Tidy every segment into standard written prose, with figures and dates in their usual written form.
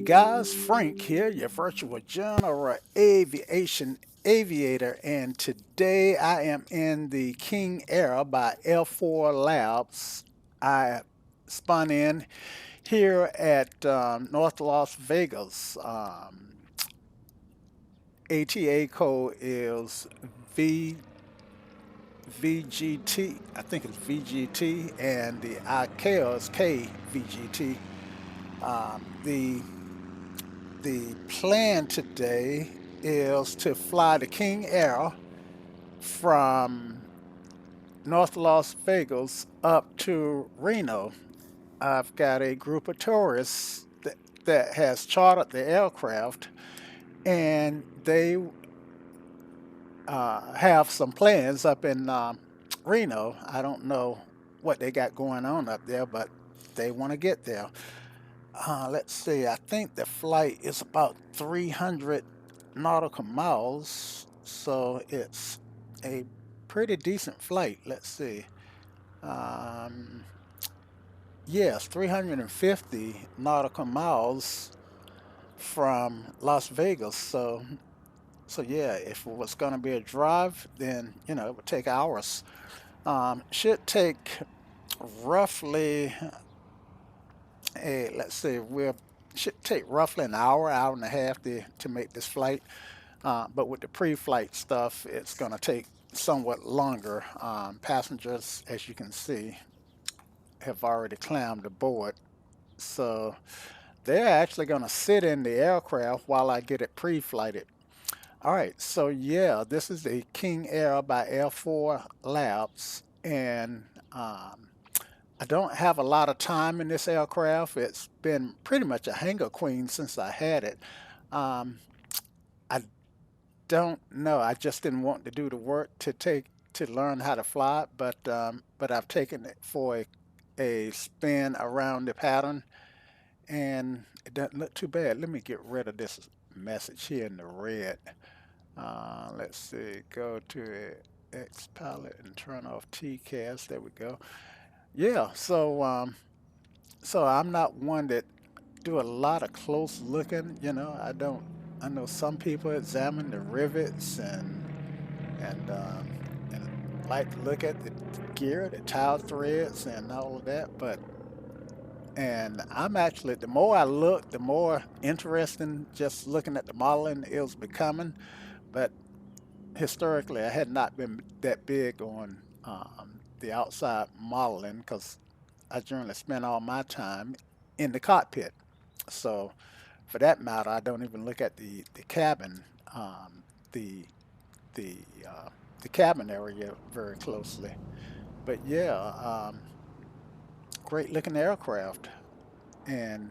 guys, Frank here, your virtual general aviation aviator, and today I am in the King Air by L4 Labs. I spun in here at North Las Vegas. ATA code is V VGT. I think it's VGT, and the ICAO is KVGT. The plan today is to fly the King Air from North Las Vegas up to Reno. I've got a group of tourists that has chartered the aircraft, and they have some plans up in Reno. I don't know what they got going on up there, but they want to get there. Let's see, I think the flight is about 300 nautical miles, so it's a pretty decent flight. Let's see. Um, yes, 350 nautical miles from Las Vegas. So yeah, if it was going to be a drive, then it would take hours. Should take roughly let's see, we should take roughly an hour, hour and a half to make this flight. But with the pre-flight stuff, it's going to take somewhat longer. Passengers, as you can see, have already climbed aboard. So they're actually going to sit in the aircraft while I get it pre-flighted. All right, so yeah, this is the King Air by Air 4 Labs, and I don't have a lot of time in this aircraft. It's been pretty much a hangar queen since I had it. Um, I don't know. I just didn't want to do the work to learn how to fly it, but I've taken it for a spin around the pattern, and it doesn't look too bad. Let me get rid of this message here in the red. Let's see. Go to X Pilot and turn off TCAS. There we go. Yeah. So I'm not one that do a lot of close looking. I don't. I know some people examine the rivets and like to look at the gear, the towel threads, and all of that. And I'm actually, the more I look, the more interesting just looking at the modeling it was becoming. But historically, I had not been that big on the outside modeling because I generally spend all my time in the cockpit. So, for that matter, I don't even look at the cabin, the the uh, the cabin area very closely. But yeah, great looking aircraft, and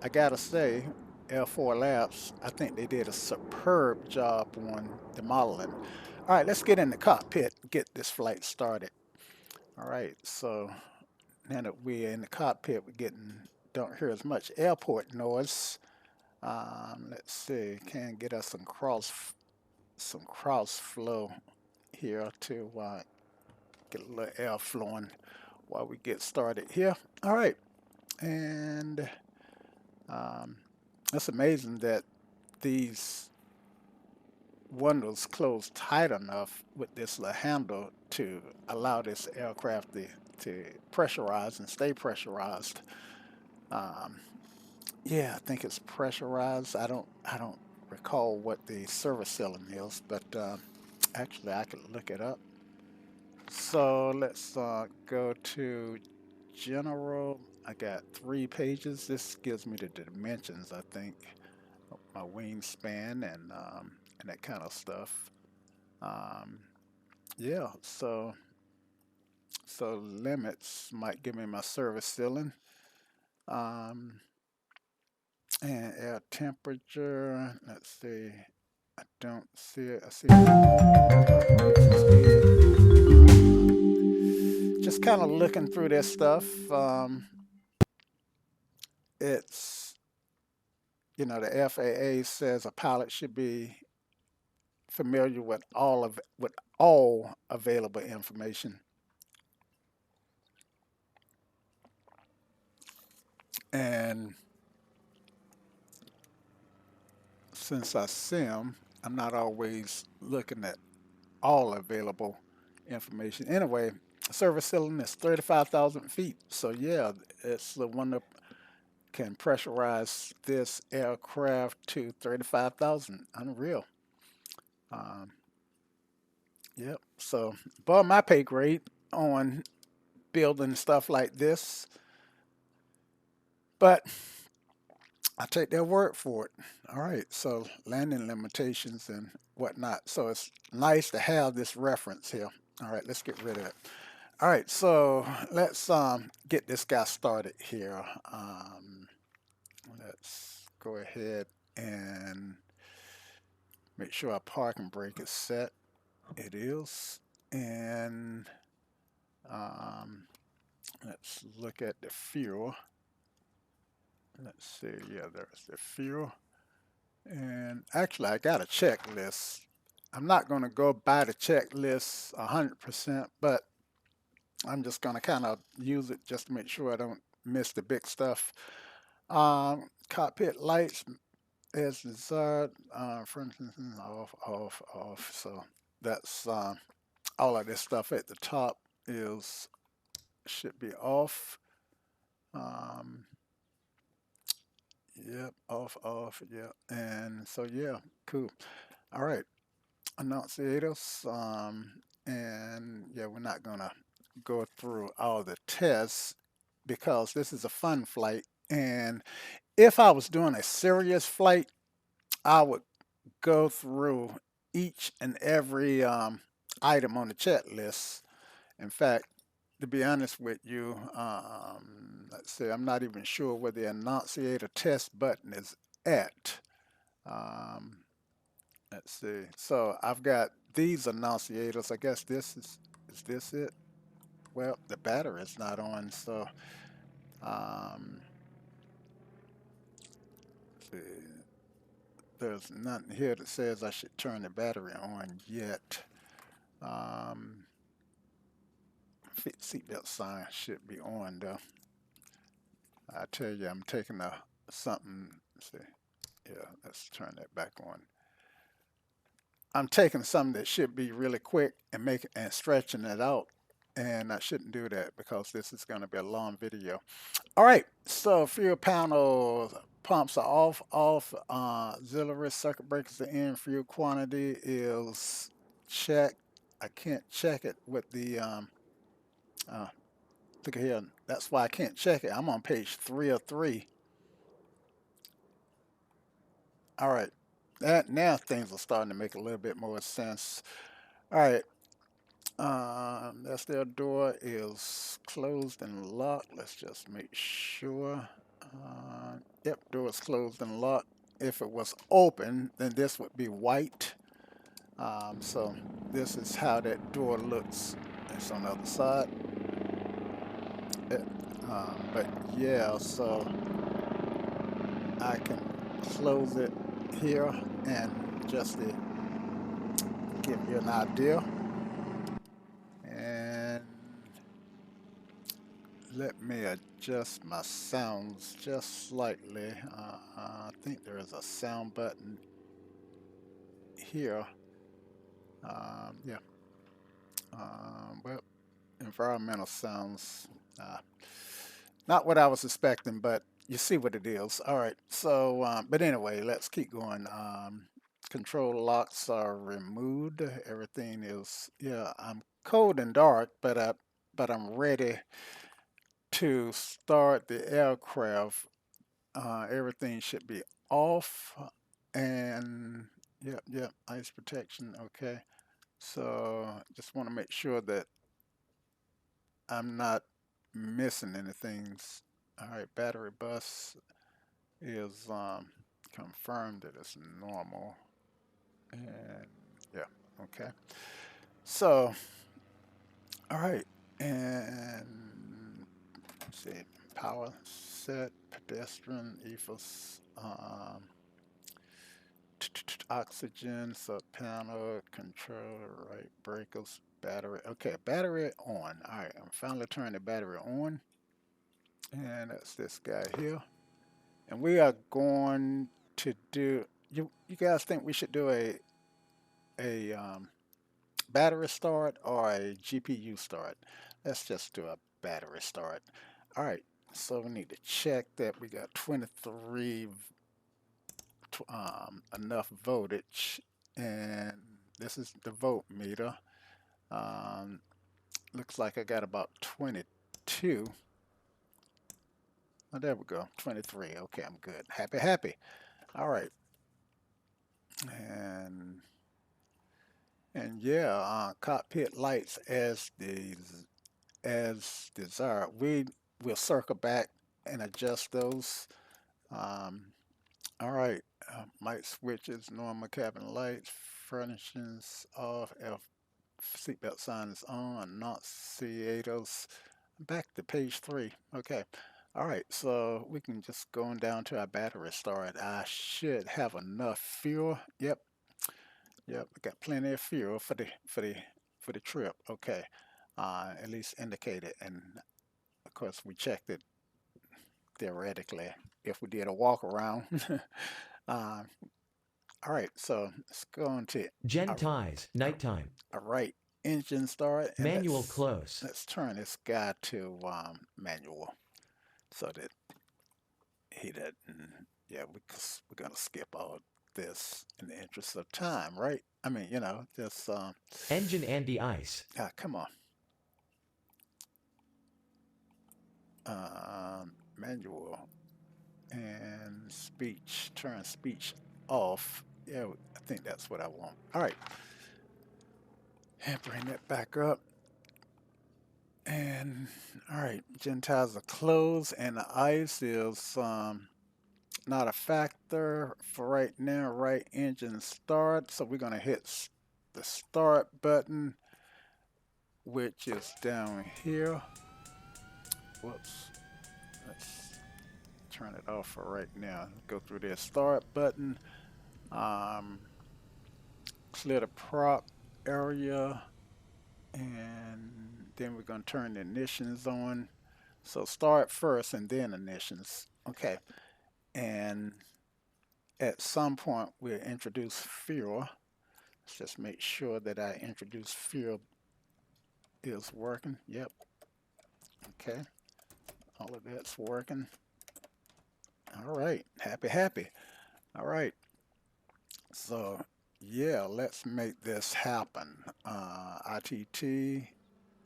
I gotta say, L4 Labs, I think they did a superb job on the modeling. All right, let's get in the cockpit and get this flight started. All right, so now that we're in the cockpit, we're getting don't hear as much airport noise. Let's see, can get us some cross flow here to get a little air flowing while we get started here. All right, and um, it's amazing that these windows close tight enough with this little handle to allow this aircraft to pressurize and stay pressurized. Um, yeah, I think it's pressurized. I don't recall what the service ceiling is, but actually I could look it up. So let's go to general. I got 3 pages. This gives me the dimensions, I think, of my wingspan and that kind of stuff. Um, yeah, so limits might give me my service ceiling. Um, and air temperature. Let's see. I don't see it. I see just kind of looking through this stuff. It's the FAA says a pilot should be familiar with all available information, and since I sim, I'm not always looking at all available information. Anyway, service ceiling is 35,000 feet. So yeah, it's the one that can pressurize this aircraft to 35,000. Unreal. Um, yep. So above my pay grade on building stuff like this, but I take their word for it. All right. So landing limitations and whatnot. So it's nice to have this reference here. All right. Let's get rid of it. All right. So let's get this guy started here. Let's go ahead and make sure our parking brake is set. It is. And um, let's look at the fuel. Let's see. Yeah, there's the fuel. And actually, I got a checklist. I'm not going to go by the checklist 100%, but I'm just going to kind of use it just to make sure I don't miss the big stuff. Cockpit lights as desired. For instance, off, off, off. So that's all of this stuff at the top is should be off. Um, yep, off, off. Yep, and so yeah, cool. All right, annunciators. And yeah, we're not gonna go through all the tests because this is a fun flight. And if I was doing a serious flight, I would go through each and every item on the checklist. In fact, to be honest with you, let's see, I'm not even sure where the annunciator test button is at. Um, let's see. So I've got these annunciators. I guess is this it? Well, the battery is not on, so um, let's see. There's nothing here that says I should turn the battery on yet. Um, Seatbelt sign should be on though. I tell you, I'm taking a something. Let's see. Yeah, let's turn that back on. I'm taking something that should be really quick and making and stretching it out, and I shouldn't do that because this is going to be a long video. All right, so fuel panel pumps are off. Auxiliary circuit breakers are in. Fuel quantity is checked. I can't check it with the uh, look here. That's why I can't check it. I'm on page 3 of 3. All right. That now things are starting to make a little bit more sense. All right. That's their door is closed and locked. Let's just make sure. Yep, door is closed and locked. If it was open, then this would be white. So this is how that door looks. It's on the other side. It, but yeah, so I can close it here and just to give you an idea. And let me adjust my sounds just slightly. I think there is a sound button here. Yeah. Well, environmental sounds. Not what I was expecting, but you see what it is. All right. So, but anyway, let's keep going. Control locks are removed. Everything is, yeah, I'm cold and dark, but I'm ready to start the aircraft. Everything should be off, and yep, yep, ice protection. Okay. So just want to make sure that I'm not missing anything. All right, battery bus is confirmed that it's normal. And yeah, okay. So, all right. And let's see, power set, pedestrian, ethos, oxygen, sub panel, controller, right, breakers, battery. Okay, battery on. All right, I'm finally turning the battery on. And that's this guy here. And we are going to do, You guys think we should do a battery start or a GPU start? Let's just do a battery start. All right, so we need to check that we got 23 enough voltage, and this is the voltmeter. Um, Looks like I got about 22. Oh, there we go, 23. Okay, I'm good. Happy, happy. All right, and yeah, cockpit lights as desired. We will circle back and adjust those. Um, all right, light switches, normal cabin lights, furnishings off, seatbelt sign is on, annunciators. Back to page 3. Okay. All right, so we can just go on down to our battery start. I should have enough fuel. Yep, yep, I got plenty of fuel for the trip. Okay, at least indicated, and of course we checked it theoretically if we did a walk around. uh, all right, so let's go on to Gen a, ties, nighttime. a right engine start, and Manual close. let's turn this guy to manual so that he doesn't. Yeah, we're gonna skip all this in the interest of time, right? I mean, just Engine anti-ice. come on. Manual and speech. Turn speech off. Yeah, I think that's what I want. All right, and bring that back up. And all right, Gentiles are closed, and the ice is not a factor for right now. Right engine start, so we're gonna hit the start button, which is down here. Whoops. Let's turn it off for right now. Go through the start button. Um, Clear the prop area, and then we're gonna turn the ignitions on. So start first and then ignitions. Okay. And at some point we'll introduce fuel. Let's just make sure that I introduce fuel is working. Yep. Okay. All of that's working. All right. Happy, happy. All right. So yeah, let's make this happen. ITT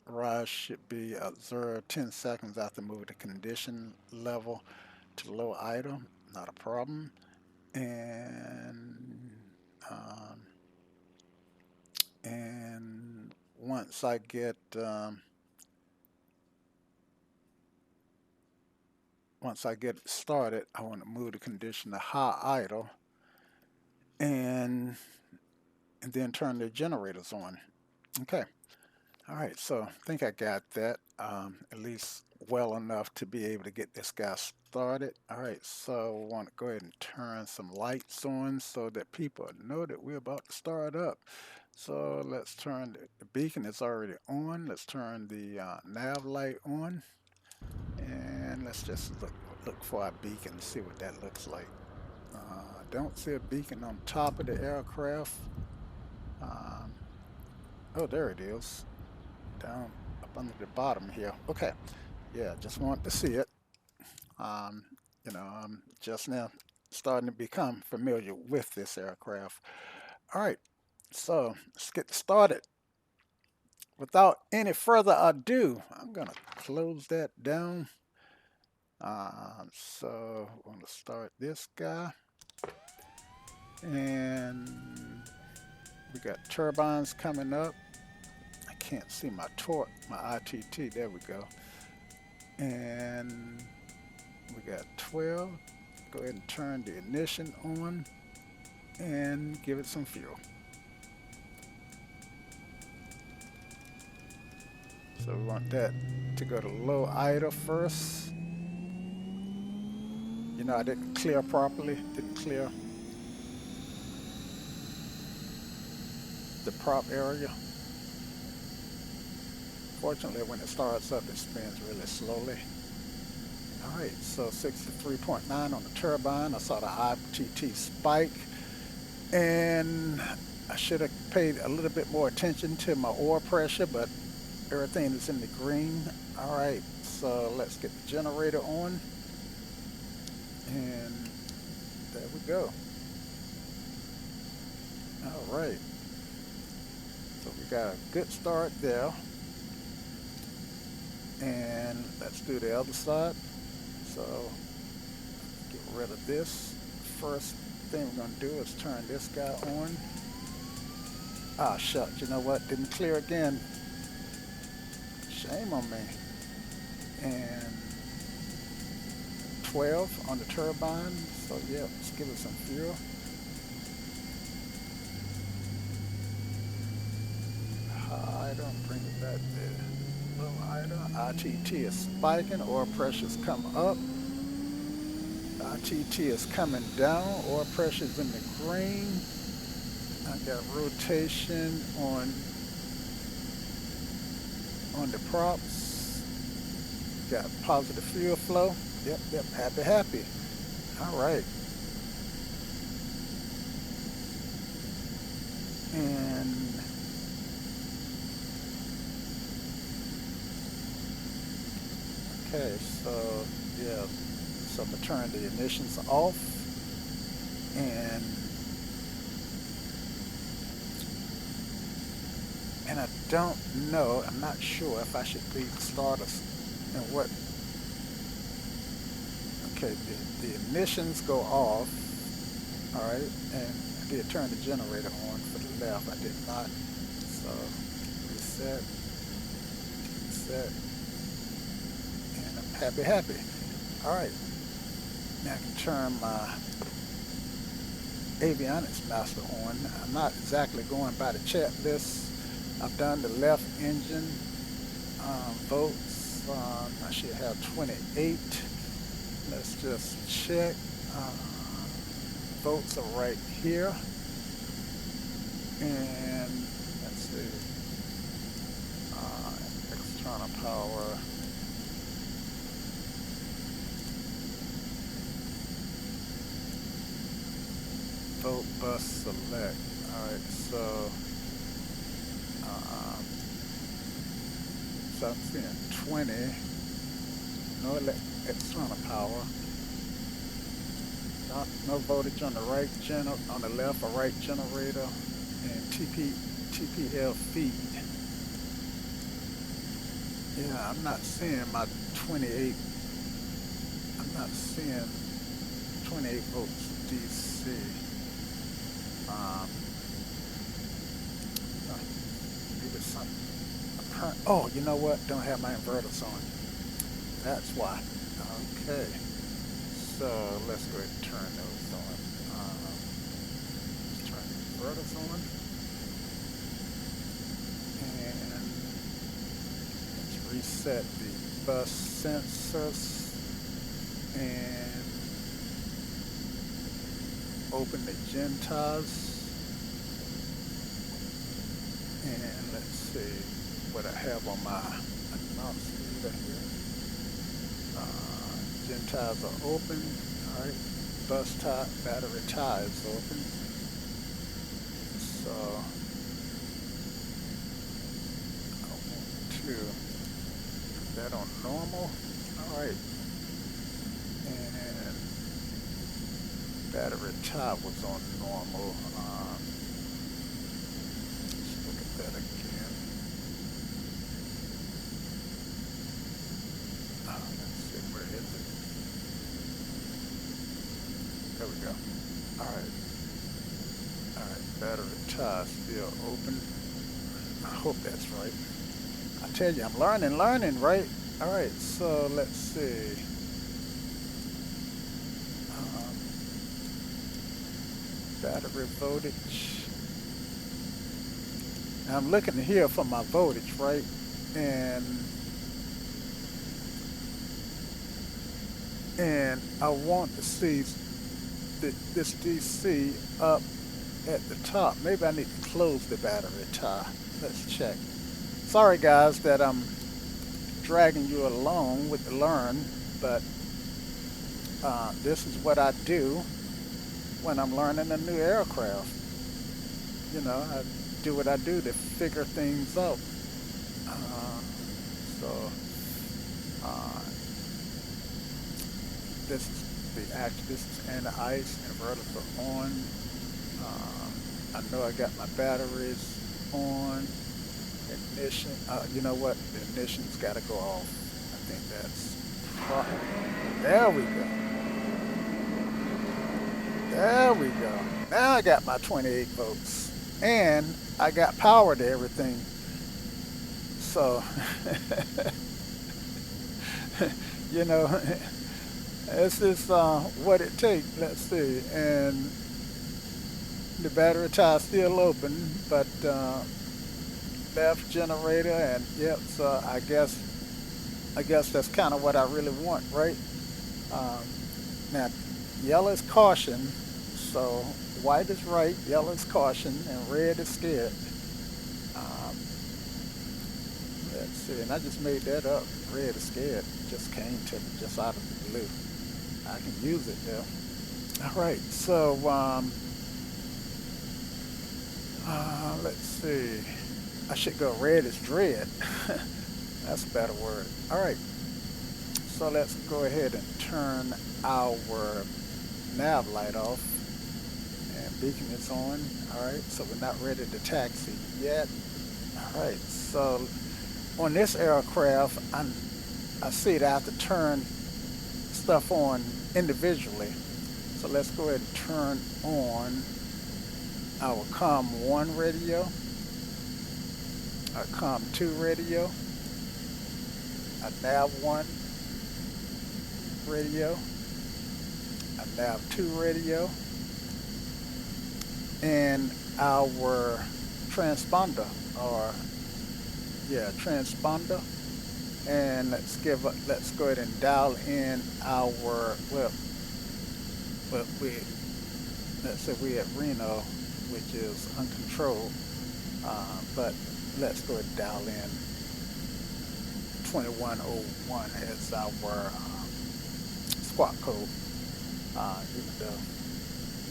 rise should be observed 10 seconds after moving the condition level to low idle. Not a problem. Um, and once I get it started, I want to move the condition to high idle, and then turn the generators on. Okay. All right. So I think I got that at least well enough to be able to get this guy started. All right. So I want to go ahead and turn some lights on so that people know that we're about to start up. So let's turn the beacon is already on. Let's turn the nav light on, and let's just look for our beacon, see what that looks like. Don't see a beacon on top of the aircraft. Um, oh, there it is, down up under the bottom here. Okay, yeah, just want to see it. Um, I'm just now starting to become familiar with this aircraft. All right, so let's get started. Without any further ado, I'm gonna close that down. So I'm gonna start this guy, and we got turbines coming up. I can't see my torque, my ITT. There we go. And we got 12. Go ahead and turn the ignition on and give it some fuel. So we want that to go to low idle first. I didn't clear properly, didn't clear the prop area. Fortunately, when it starts up, it spins really slowly. All right, so 63.9 on the turbine. I saw the ITT spike. And I should have paid a little bit more attention to my oil pressure, but everything is in the green. All right, so let's get the generator on. And there we go. All right, so we got a good start there. And let's do the other side. So get rid of this. First thing we're gonna do is turn this guy on. Ah, shucks, you know what? Didn't clear again. Shame on me. And 12 on the turbine. So yeah, let's give it some fuel. Higher, bring it back there. A little higher. ITT is spiking, oil pressure's come up. ITT is coming down, oil pressure's in the green. I got rotation on the props. Got positive fuel flow. Yep, happy. All right. And okay, so yeah, so I'm gonna turn the ignitions off, and I don't know, I'm not sure if I should leave the starters and what. Okay, the ignitions go off. All right, and I did turn the generator on for the left. I did not. So reset, and I'm happy. All right, now I can turn my avionics master on. I'm not exactly going by the checklist. I've done the left engine volts. I should have 28. Let's just check. Volts are right here. And let's see. External power. Volt bus select. All right, so I'm seeing 20. No external power. No voltage on the on the left or right generator, and TPL feed. Yeah, I'm not seeing my 28. I'm not seeing 28 volts DC. Maybe something. Oh, you know what? Don't have my inverters on. That's why. Okay. So let's go ahead and turn those on. Let's turn the inverters on. And let's reset the bus sensors and open the GenTOS. And let's see what I have on my announce here. GenTOS are open. All right, bus tie, battery tie is open. So I want to put that on normal. All right, and battery tie was on normal. Let's look at that again. Let's see, where is it? There we go. All right, battery tie still open. I hope that's right. I tell you, I'm learning, right? All right, so let's see. Battery voltage. Now I'm looking here for my voltage, right? And I want to see this DC up at the top. Maybe I need to close the battery tie. Let's check. Sorry guys that I'm dragging you along with the learn, but this is what I do when I'm learning a new aircraft. I do what I do to figure things out. So uh, this is this is anti-ice and vertical on. I know I got my batteries on. Ignition. You know what? The ignition's got to go off. I think that's. There we go. There we go. Now I got my 28 volts, and I got power to everything. So, you know, this is what it takes. Let's see. And the battery tie's still open, but left generator, and yep. So I guess that's kind of what I really want, right? Um, Now, yellow is caution, so white is right, yellow is caution, and red is scared. Um, let's see, and I just made that up. Red is scared. Just came to me just out of the blue. I can use it though. All right, so let's see. I should go red is dread. That's a better word. All right, so let's go ahead and turn our nav light off, and beacon is on. All right, so we're not ready to taxi yet. All right, so on this aircraft, I see that I have to turn stuff on individually. So let's go ahead and turn on our COM1 radio, our COM2 radio, a nav1 radio, a nav2 radio, and our transponder, or yeah, transponder. And let's go ahead and dial in our, well we let's say we at Reno, which is uncontrolled, but let's go ahead and dial in 2101 as our squawk code, even though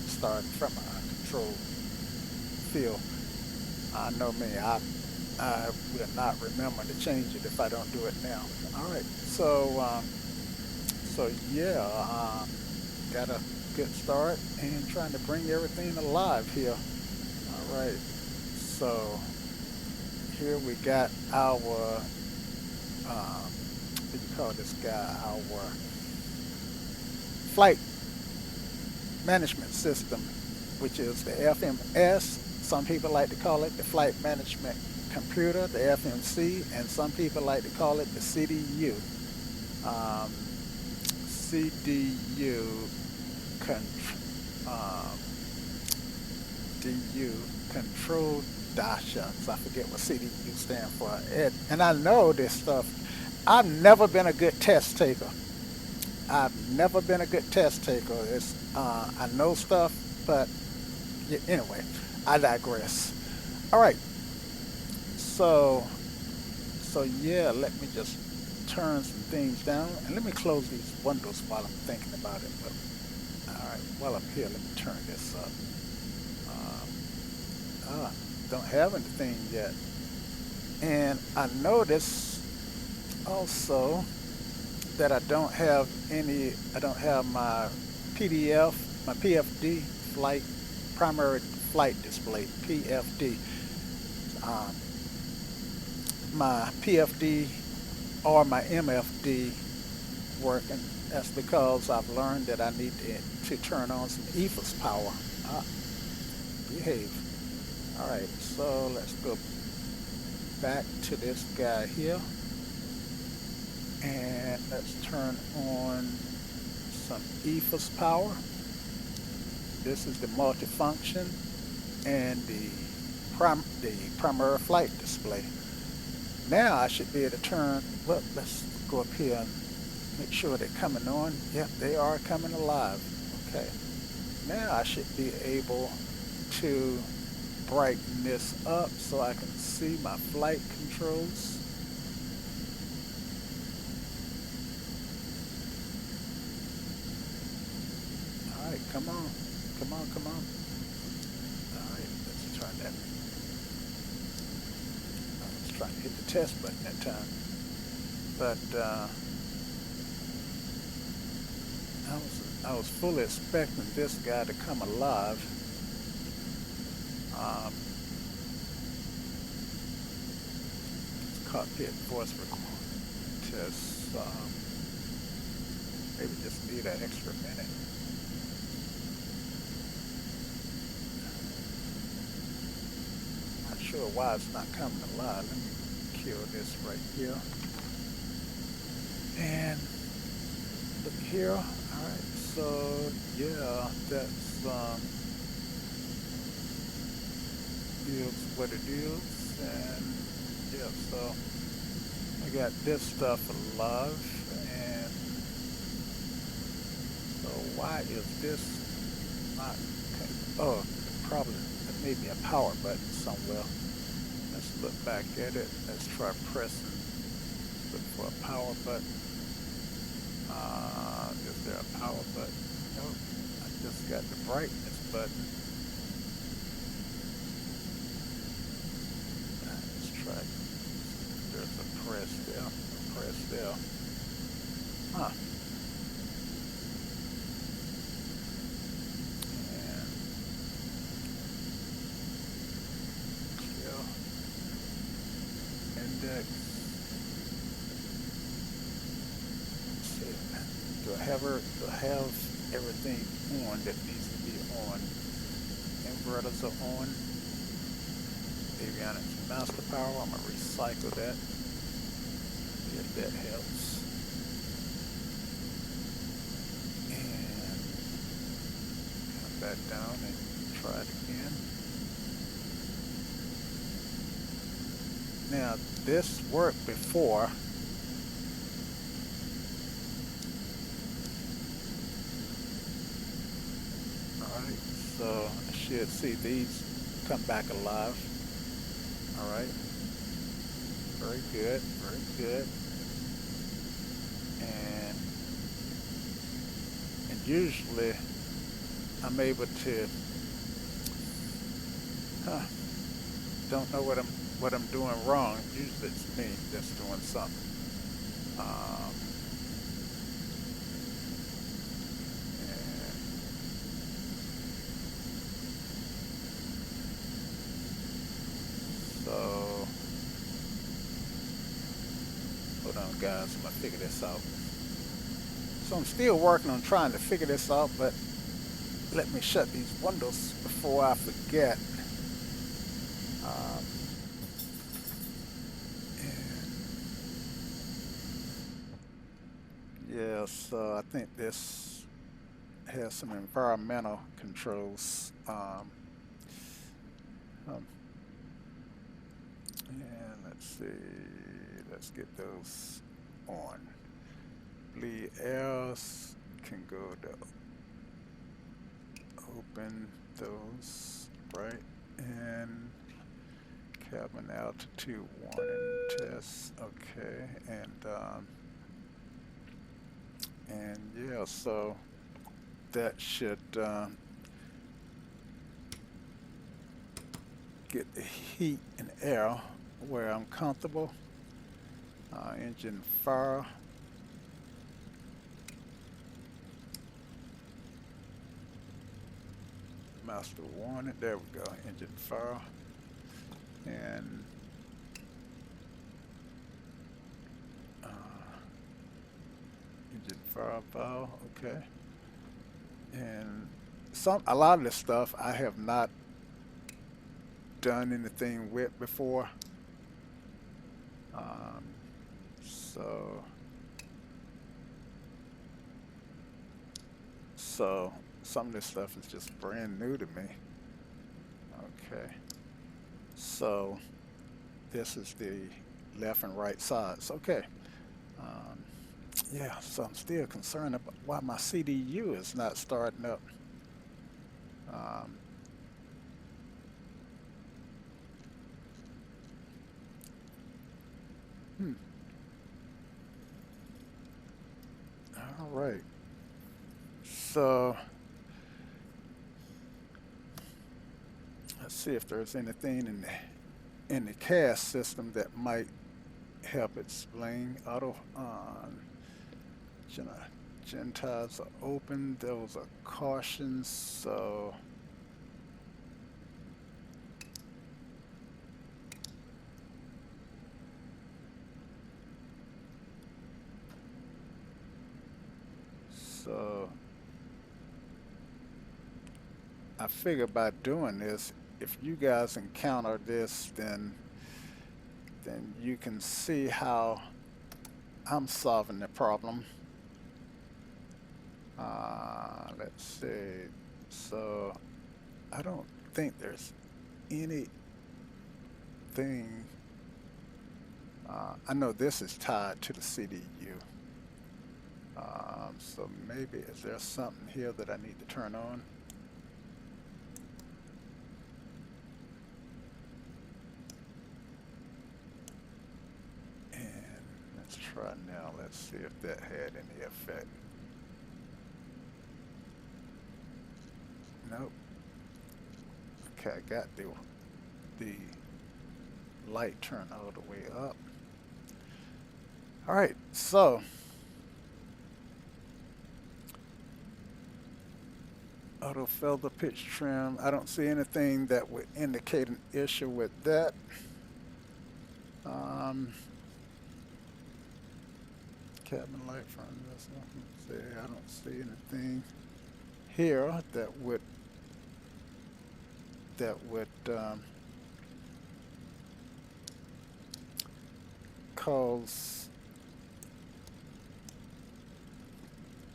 starting from an uncontrolled field. I know me, I will not remember to change it if I don't do it now. All right, so yeah, got a good start and trying to bring everything alive here. All right, so here we got our what do you call this guy? Our flight management system, which is the FMS. Some people like to call it the flight management computer, the FMC, and some people like to call it the CDU. Um, CDU um, DU control shucks. I forget what CDU stand for. And I know this stuff. I've never been a good test taker. I've never been a good test taker. I know stuff, but yeah, anyway, I digress. All right, so yeah, let me just turn some things down, and let me close these windows while I'm thinking about it. But all right, while I'm here, let me turn this up. Um, don't have anything yet, and I notice also that I don't have any. I don't have my PDF, my PFD flight primary flight display (PFD). Um, my PFD or my MFD working. That's because I've learned that I need to turn on some ethos power. Ah, behave. All right, so let's go back to this guy here, and let's turn on some ethos power. This is the multifunction and the primary flight display. Now I should be able to turn, well, let's go up here and make sure they're coming on. Yep, they are coming alive. Okay. Now I should be able to brighten this up so I can see my flight controls. All right, come on. Come on, come on. All right, let's try Let me, I was trying to hit the test button that time. But I was fully expecting this guy to come alive. It's cockpit voice record test. Maybe just need an extra minute. Not sure why it's not coming alive. Let me kill this right here. And look here. All right. So yeah, that's is what it is. And yeah, so I got this stuff alive. And so why is this not? Okay. Oh, probably there may be a power button somewhere. Let's look back at it. Let's try pressing. Look for a power button. Is there a power button? Nope. I just got the brightness button. Let's try. There's a press there. A press there. Huh. And still index. Do I have everything on that needs to be on? Inverters are on. Avionics master power. I'm gonna recycle that. If that helps. And come back down and try it again. Now this worked before. So I should see these come back alive. All right. Very good. Very good. And usually I'm able to. Don't know what I'm doing wrong. Usually it's me that's doing something. So, hold on guys, I'm gonna figure this out. So I'm still working on trying to figure this out, but let me shut these windows before I forget. Yeah, so I think this has some environmental controls. And let's see, let's get those on. Bleed airs can go to open those, right? And cabin altitude warning test, okay. And yeah, so that should get the heat and air where I'm comfortable. Engine fire. Master warning. There we go. Engine fire. And engine fire valve. Okay. And a lot of this stuff I have not done anything with before. So some of this stuff is just brand new to me. Okay. So this is the left and right sides. Okay. Yeah, so I'm still concerned about why my CDU is not starting up. All right. So Let's see if there's anything in the CAS system that might help explain auto on. Gen tabs are open. Those are cautions. So I figure by doing this, if you guys encounter this, then you can see how I'm solving the problem. Let's see. So I don't think there's anything. I know this is tied to the CDU. So maybe is there something here that I need to turn on? And let's try now. Let's see if that had any effect. Nope. Okay, I got the light turned all the way up. All right, so auto feather pitch trim. I don't see anything that would indicate an issue with that. Cabin light front. I don't see anything here that would cause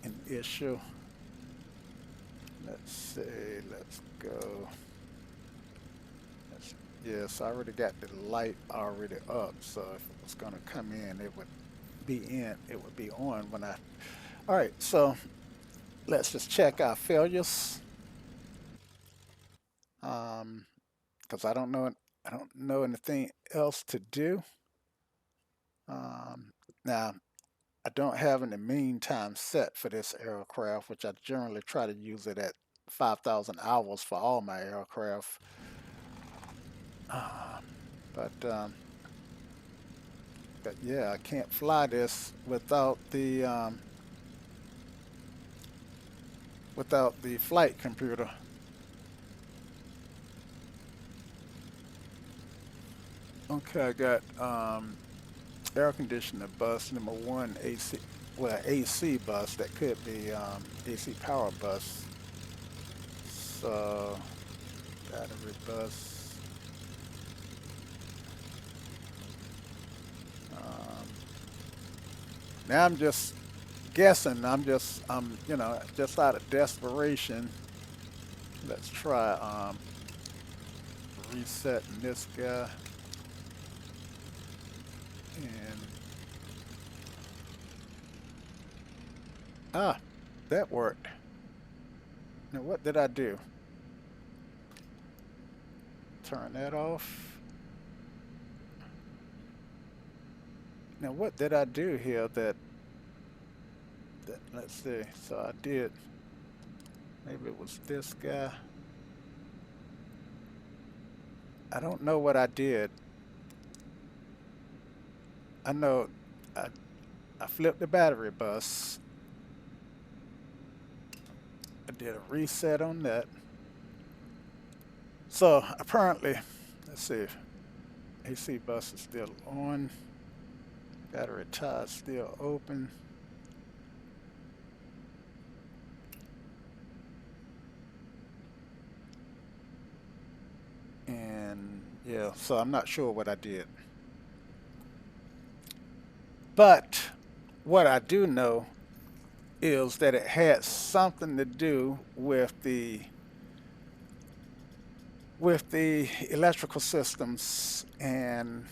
an issue. Let's see, let's go. Yes, I already got the light already up, so if it was gonna come in, it would be on when I, all right, so let's just check our failures. Because I don't know anything else to do. Now, I don't have any mean time set for this aircraft, which I generally try to use it at 5,000 hours for all my aircraft. But yeah, I can't fly this without the flight computer. Okay, I got air conditioner bus number 1 AC, well AC bus that could be AC power bus. So battery bus. Now I'm just guessing. I'm you know, just out of desperation. Let's try resetting this guy. And that worked. Now what did I do? Turn that off. Now what did I do here that let's see. So I did, maybe it was this guy. I don't know what I did. I know I flipped the battery bus. I did a reset on that. So apparently, let's see, AC bus is still on. Battery tie still open. And yeah, so I'm not sure what I did. But what I do know is that it had something to do with the electrical systems and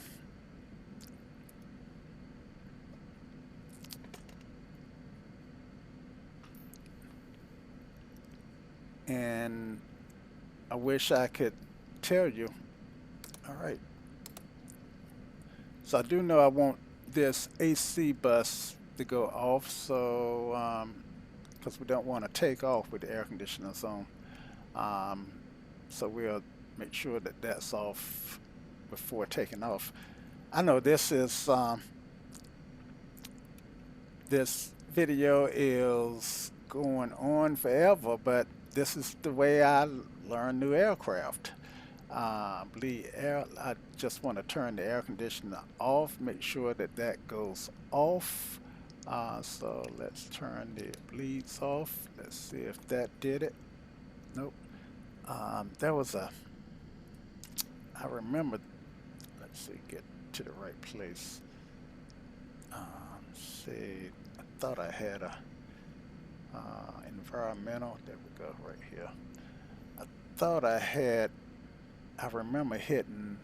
I wish I could tell you. All right. So I do know I want this AC bus to go off, so because we don't want to take off with the air conditioners on. So we'll make sure that that's off before taking off. I know this is this video is going on forever, but this is the way I learn new aircraft. I just want to turn the air conditioner off, make sure that that goes off. So let's turn the bleeds off. Let's see if that did it. Nope. There was a, I remember, let's see, get to the right place. See, I thought I had a environmental, there we go, right here. I thought I remember hitting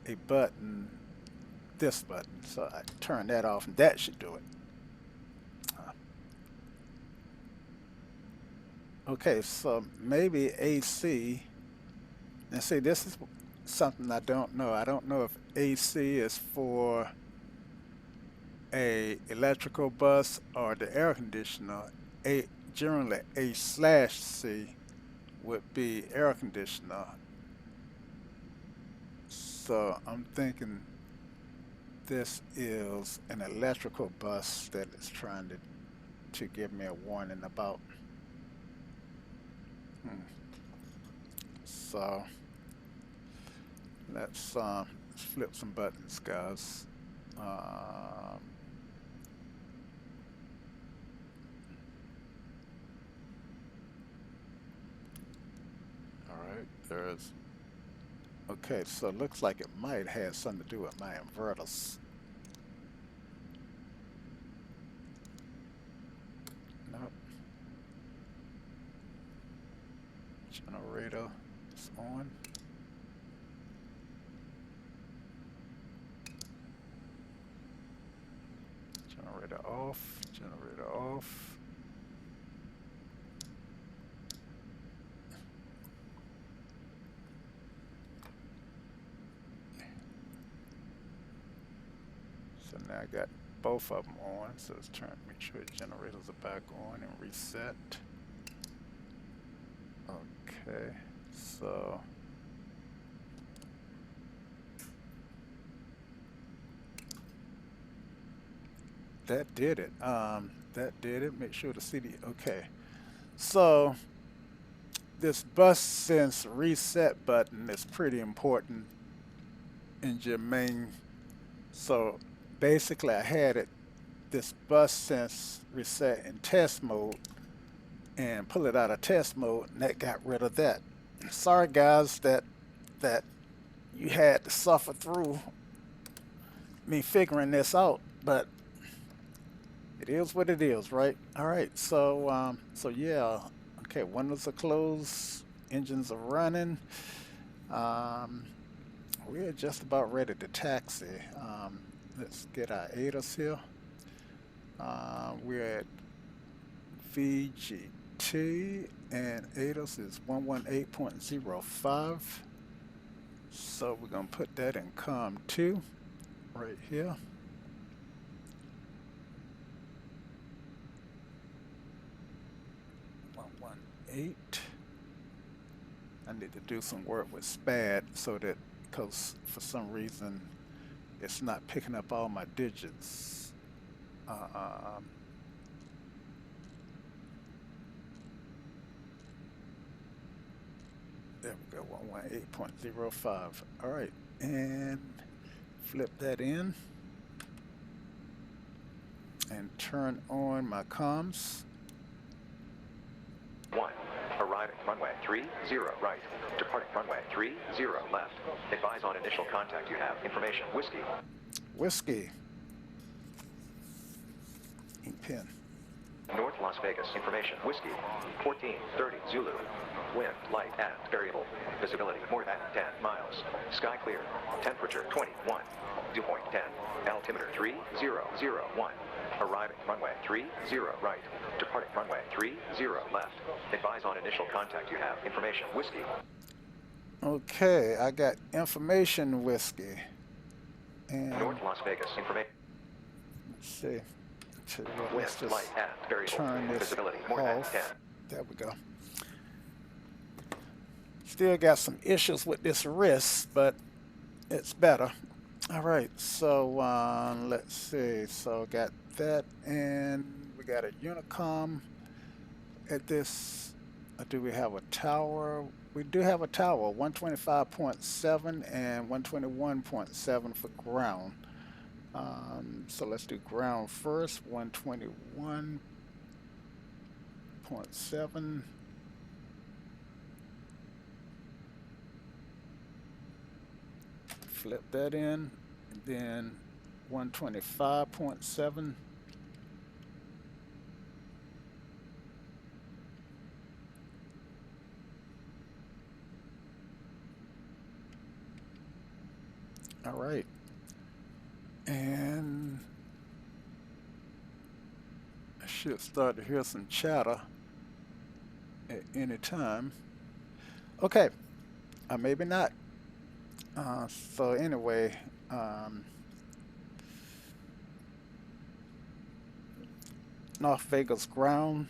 a button, this button, so I turned that off and that should do it. Okay, so maybe AC, and see, this is something I don't know. I don't know if AC is for a electrical bus or the air conditioner. Generally A/C would be air conditioner. So I'm thinking this is an electrical bus that is trying to give me a warning about. So let's flip some buttons, guys. All right, there's, okay, so it looks like it might have something to do with my inverters. Nope. Generator is on. Generator off. Generator off. So now I got both of them on. So let's make sure the generators are back on and reset. Okay, so that did it. That did it. Make sure the CD. Okay, so this bus sense reset button is pretty important in your main. So basically, I had this bus sense reset in test mode, and pull it out of test mode, and that got rid of that. Sorry guys that you had to suffer through me figuring this out, but it is what it is, right? All right, so so yeah, okay, windows are closed, engines are running. We're just about ready to taxi. Let's get our ADAS here. We're at VGT and ADAS is 118.05. So we're going to put that in COM2 right here. I need to do some work with SPAD so that, because for some reason it's not picking up all my digits. There we go, 118.05. All right, and flip that in and turn on my comms. 1. Arriving runway 30 right. Departing runway 30 left. Advise on initial contact you have. Information. Whiskey. Whiskey. Ink pen. North Las Vegas. Information. Whiskey. 1430 Zulu. Wind light and variable. Visibility more than 10 miles. Sky clear. Temperature 21. Dew point 10. Altimeter 3001. Arriving runway 30 right. Departing runway 30 left. Advise on initial contact you have. Information. Whiskey. Okay, I got information whiskey. And North Las Vegas. Information. let's see. Wind Let's just light and variable. turn this Visibility more than off. 10. There we go. Still got some issues with this wrist, but it's better. All right, so let's see. So got that, and we got a Unicom at this. Do we have a tower? We do have a tower, 125.7 and 121.7 for ground. So let's do ground first, 121.7. Flip that in, and then 125.7. All right. And I should start to hear some chatter at any time. Okay, maybe not. So anyway, North Vegas ground,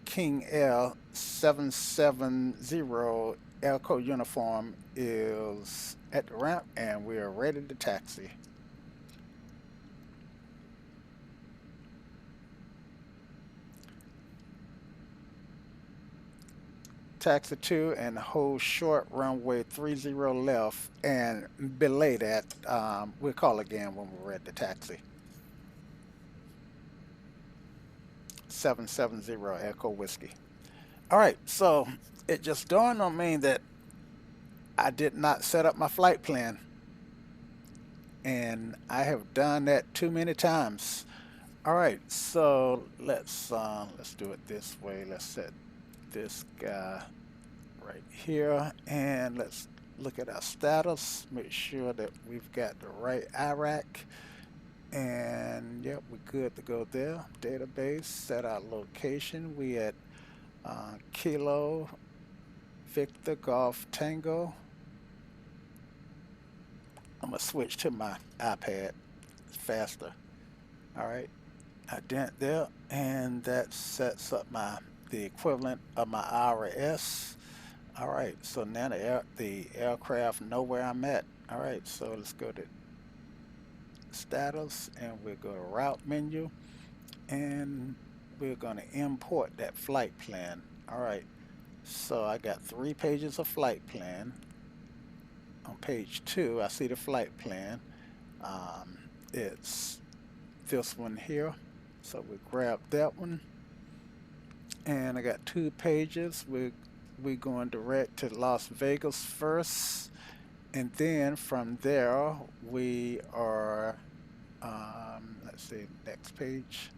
KingAir 770 Airco uniform is at the ramp, and we are ready to taxi. Taxi 2 and hold short runway 30 left, and belay that. We'll call again when we're ready to taxi. 770 Echo Whiskey. All right, so it just dawned on me that I did not set up my flight plan, and I have done that too many times. All right, so let's do it this way. Let's set this guy right here, and let's look at our status. Make sure that we've got the right IRAC, and yep, we're good to go there. Database, set our location. We at Kilo Victor Golf Tango. I'm gonna switch to my iPad. It's faster. All right, I dent there, and that sets up the equivalent of my IRS. All right, so now the aircraft know where I'm at. All right, so let's go to status, and we'll go to route menu, and we're going to import that flight plan. All right, so I got 3 pages of flight plan. On page 2, I see the flight plan. It's this one here, so we grab that one, and I got 2 pages. We're going direct to Las Vegas first, and then from there we are let's see, next page.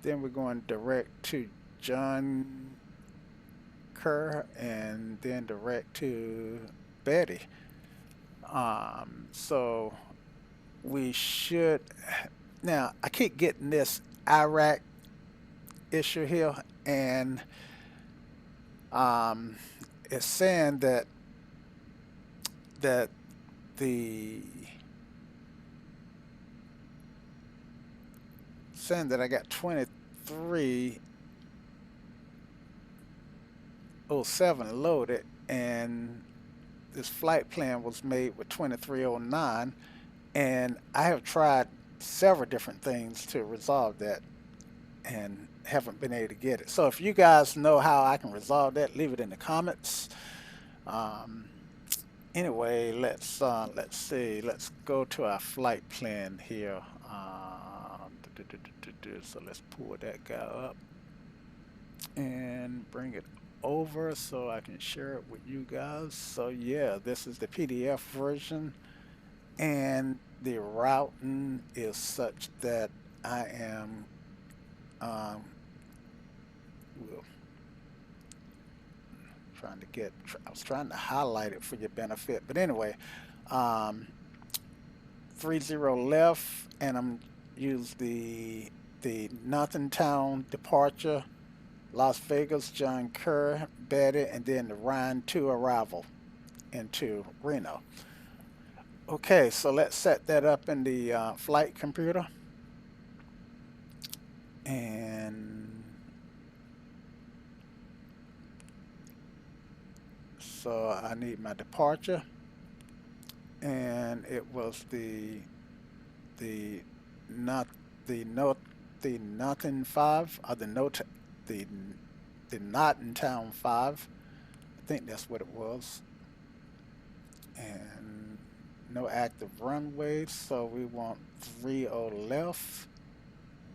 Then we're going direct to John Kerr, and then direct to Betty. So we should, now I keep getting this Iraq issue here, and it's saying that I got 2307 loaded, and this flight plan was made with 2309, and I have tried several different things to resolve that and haven't been able to get it. So if you guys know how I can resolve that, leave it in the comments. Anyway, let's see. Let's go to our flight plan here. So let's pull that guy up and bring it over so I can share it with you guys. So yeah, this is the PDF version, and the routing is such that I am I was trying to highlight it for your benefit, but anyway, 30 left, and I'm use the Nothing Town departure, Las Vegas, John Kerr, Betty, and then the Ryan 2 arrival into Reno. Okay, so let's set that up in the flight computer, and so I need my departure, and it was the not the note the nothing five or the the not in town five. I think that's what it was. And no active runway, so we want 30 left.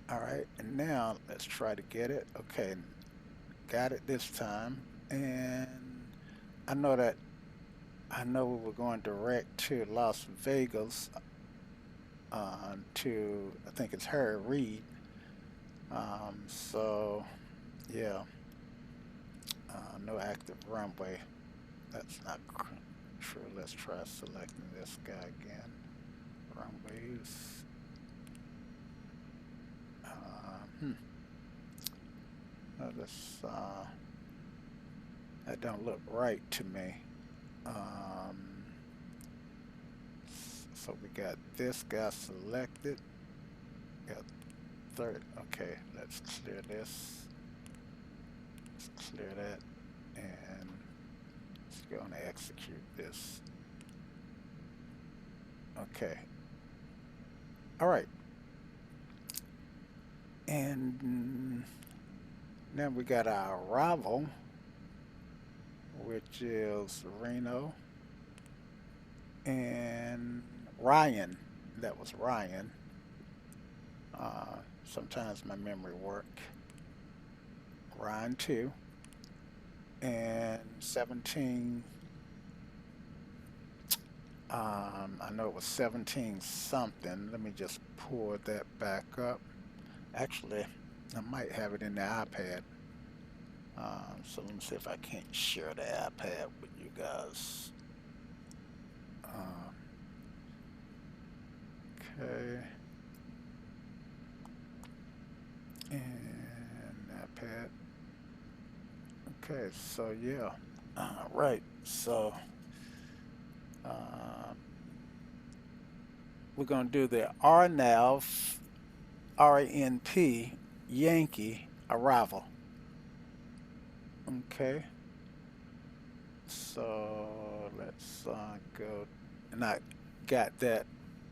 All right, and now let's try to get it. Okay, got it this time. And I know that I know we were going direct to Las Vegas to I think it's Harry Reid. So yeah, no active runway. That's not true. Let's try selecting this guy again. Runways. Hmm. This that don't look right to me. Um, so we got this guy selected. Got third. Okay, let's clear this. Let's clear that, and let's go and execute this. Okay. All right. And then we got our arrival, which is Reno and Ryan. That was Ryan. Sometimes my memory work. Ryan 2 and 17. I know it was 17 something. Let me just pull that back up. Actually, I might have it in the iPad. So let me see if I can't share the iPad with you guys. Okay. And iPad. Okay, so yeah. Right. So we're going to do the RNAV, RNP, Yankee arrival. Okay. So let's go, and I got that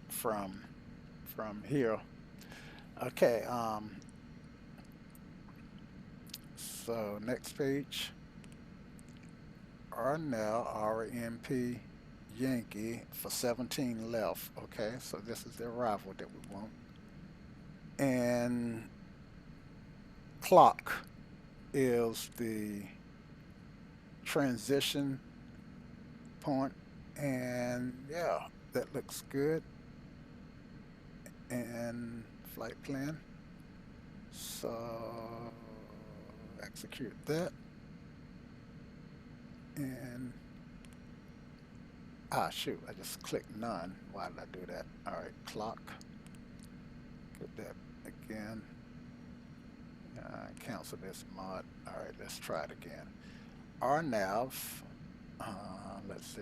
from here. Okay. So next page. RNL, RNP, Yankee for 17 left. Okay, so this is the arrival that we want. And clock is the transition point. And yeah, that looks good. And flight plan. So execute that. And shoot, I just clicked none. Why did I do that? All right, clock. Get that again. Cancel this mod. All right, let's try it again. RNAV. Let's see.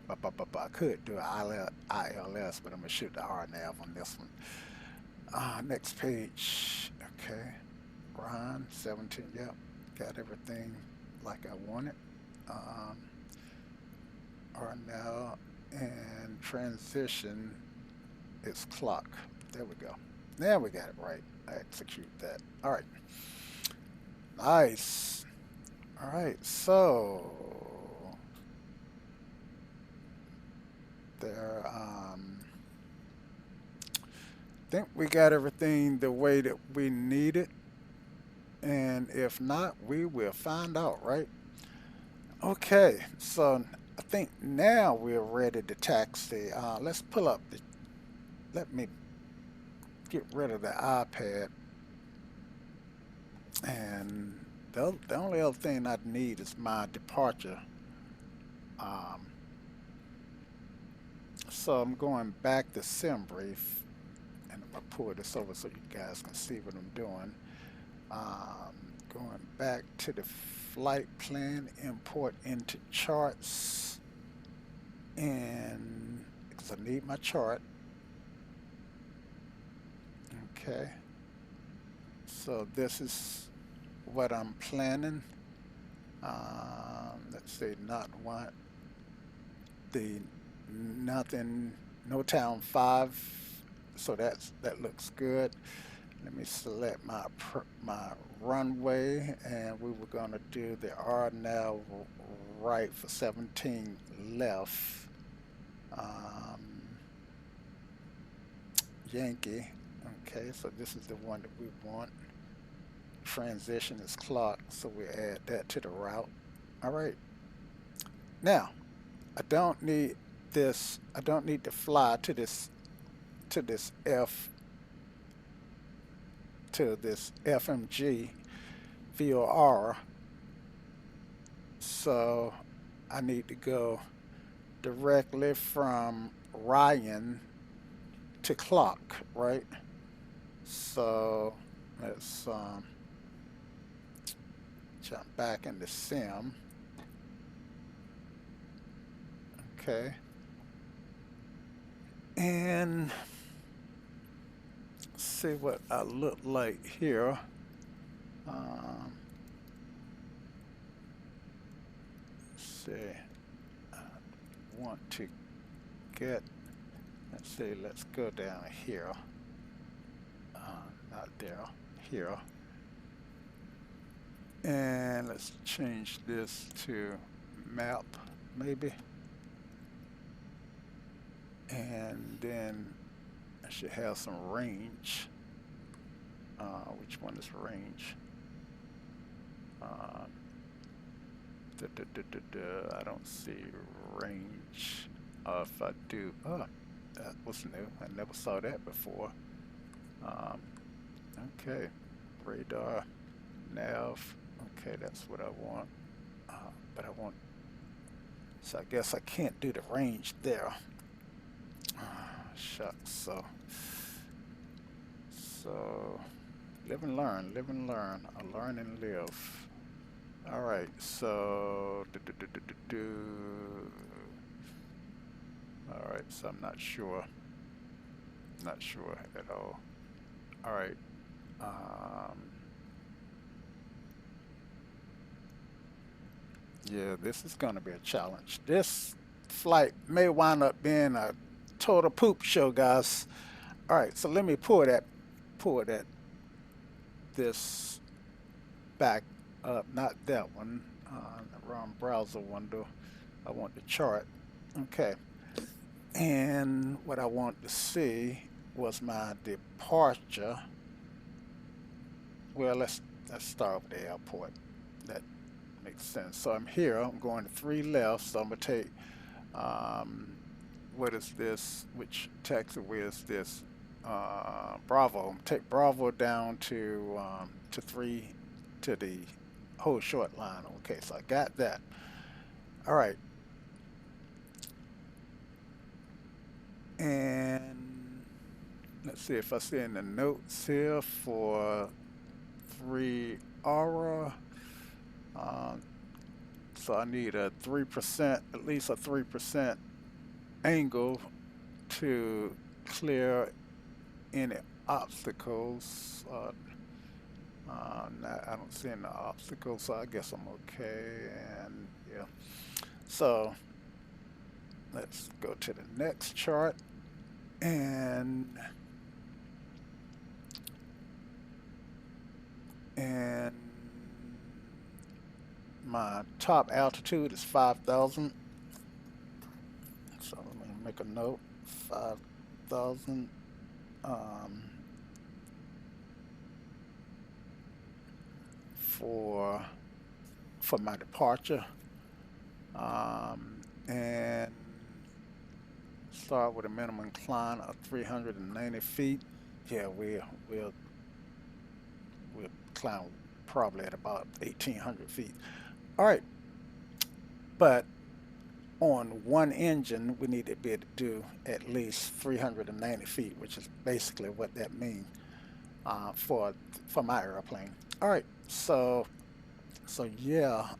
I could do ILS, but I'm gonna shoot the RNAV on this one. Next page. Okay. Ron 17. Yep. Got everything like I wanted. RNAV and transition is clock. There we go. There we got it right. I execute that. All right. Nice. All right. So there. Think we got everything the way that we need it, and if not, we will find out. Right. Okay. So I think now we're ready to taxi. Let's pull up the. Let me get rid of the iPad. And the only other thing I need is my departure. So I'm going back to SimBrief, and I'm gonna pull this over so you guys can see what I'm doing. Going back to the flight plan, import into charts, and because I need my chart. Okay. So this is what I'm planning. Let's see, not one, the nothing, no town 5. So that looks good. Let me select my runway, and we were gonna do the R now right for 17 left. Yankee. Okay, so this is the one that we want. Transition is clock, so we add that to the route. All right. Now, I don't need this. I don't need to fly to this F to this FMG VOR. So I need to go directly from Ryan to clock, right? So let's jump back into sim. Okay. And see what I look like here. See, I want to get, let's see, let's go down here. Not there, here. And let's change this to map, maybe. And then I should have some range. Which one is range? I don't see range. If I do, that was new. I never saw that before. Okay, radar, nav. Okay, that's what I want. But I want, so I guess I can't do the range there. Shucks. So live and learn, live and learn. I learn and live. All right, so all right, so I'm not sure at all. All right. Yeah, this is going to be a challenge. This flight may wind up being a total poop show, guys. All right, so let me pull this back up, not that one, the wrong browser window. I want the chart. Okay, and what I want to see was my departure. Well, let's start with the airport. That makes sense. So I'm here. I'm going to 3 left. So I'm gonna take what is this? Which taxiway is this? Bravo. Take Bravo down to 3 to the whole short line. Okay, so I got that. All right. And let's see if I see in the notes here for 3 aura. So I need a 3%, at least a 3% angle to clear any obstacles. I don't see any obstacles, so I guess I'm okay. And yeah, so let's go to the next chart. And my top altitude is 5,000. So let me make a note, 5,000. For my departure. And start with a minimum incline of 390 feet. Yeah, we'll climb probably at about 1,800 feet. All right, but on one engine, we need to be able to do at least 390 feet, which is basically what that means for my airplane. All right, so yeah,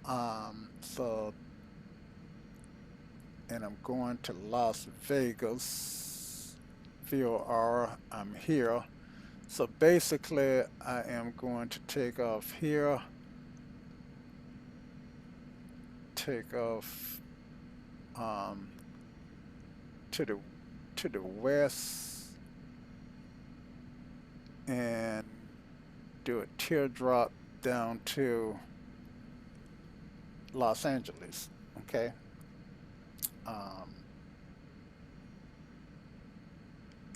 and I'm going to Las Vegas, VOR. I'm here. So basically, I am going to take off here take off to the west and do a teardrop down to Los Angeles. Okay.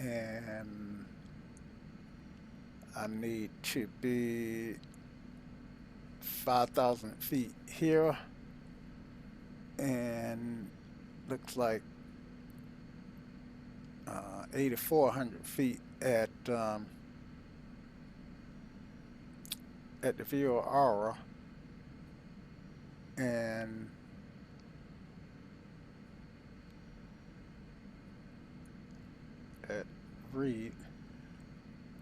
And I need to be 5,000 feet here, and looks like 8,400 feet at the View Aura, and at Reed.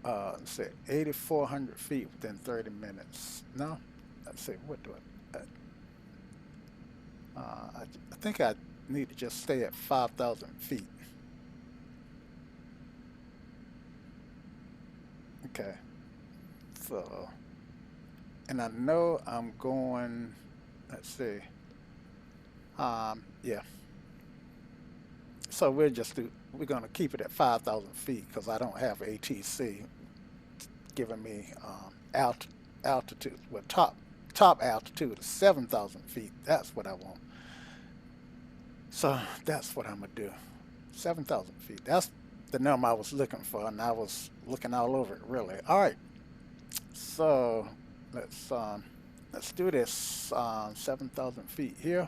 Let's say 8,400 feet within 30 minutes. No, let's see, what do I think I need to just stay at 5,000 feet. Okay, so, and I know I'm going, let's see, yeah. So we're going to keep it at 5,000 feet because I don't have ATC giving me altitude. Well, top altitude is 7,000 feet. That's what I want. So that's what I'm gonna do. 7,000 feet. That's the number I was looking for, and I was looking all over it really. All right. So let's do this. 7,000 feet here.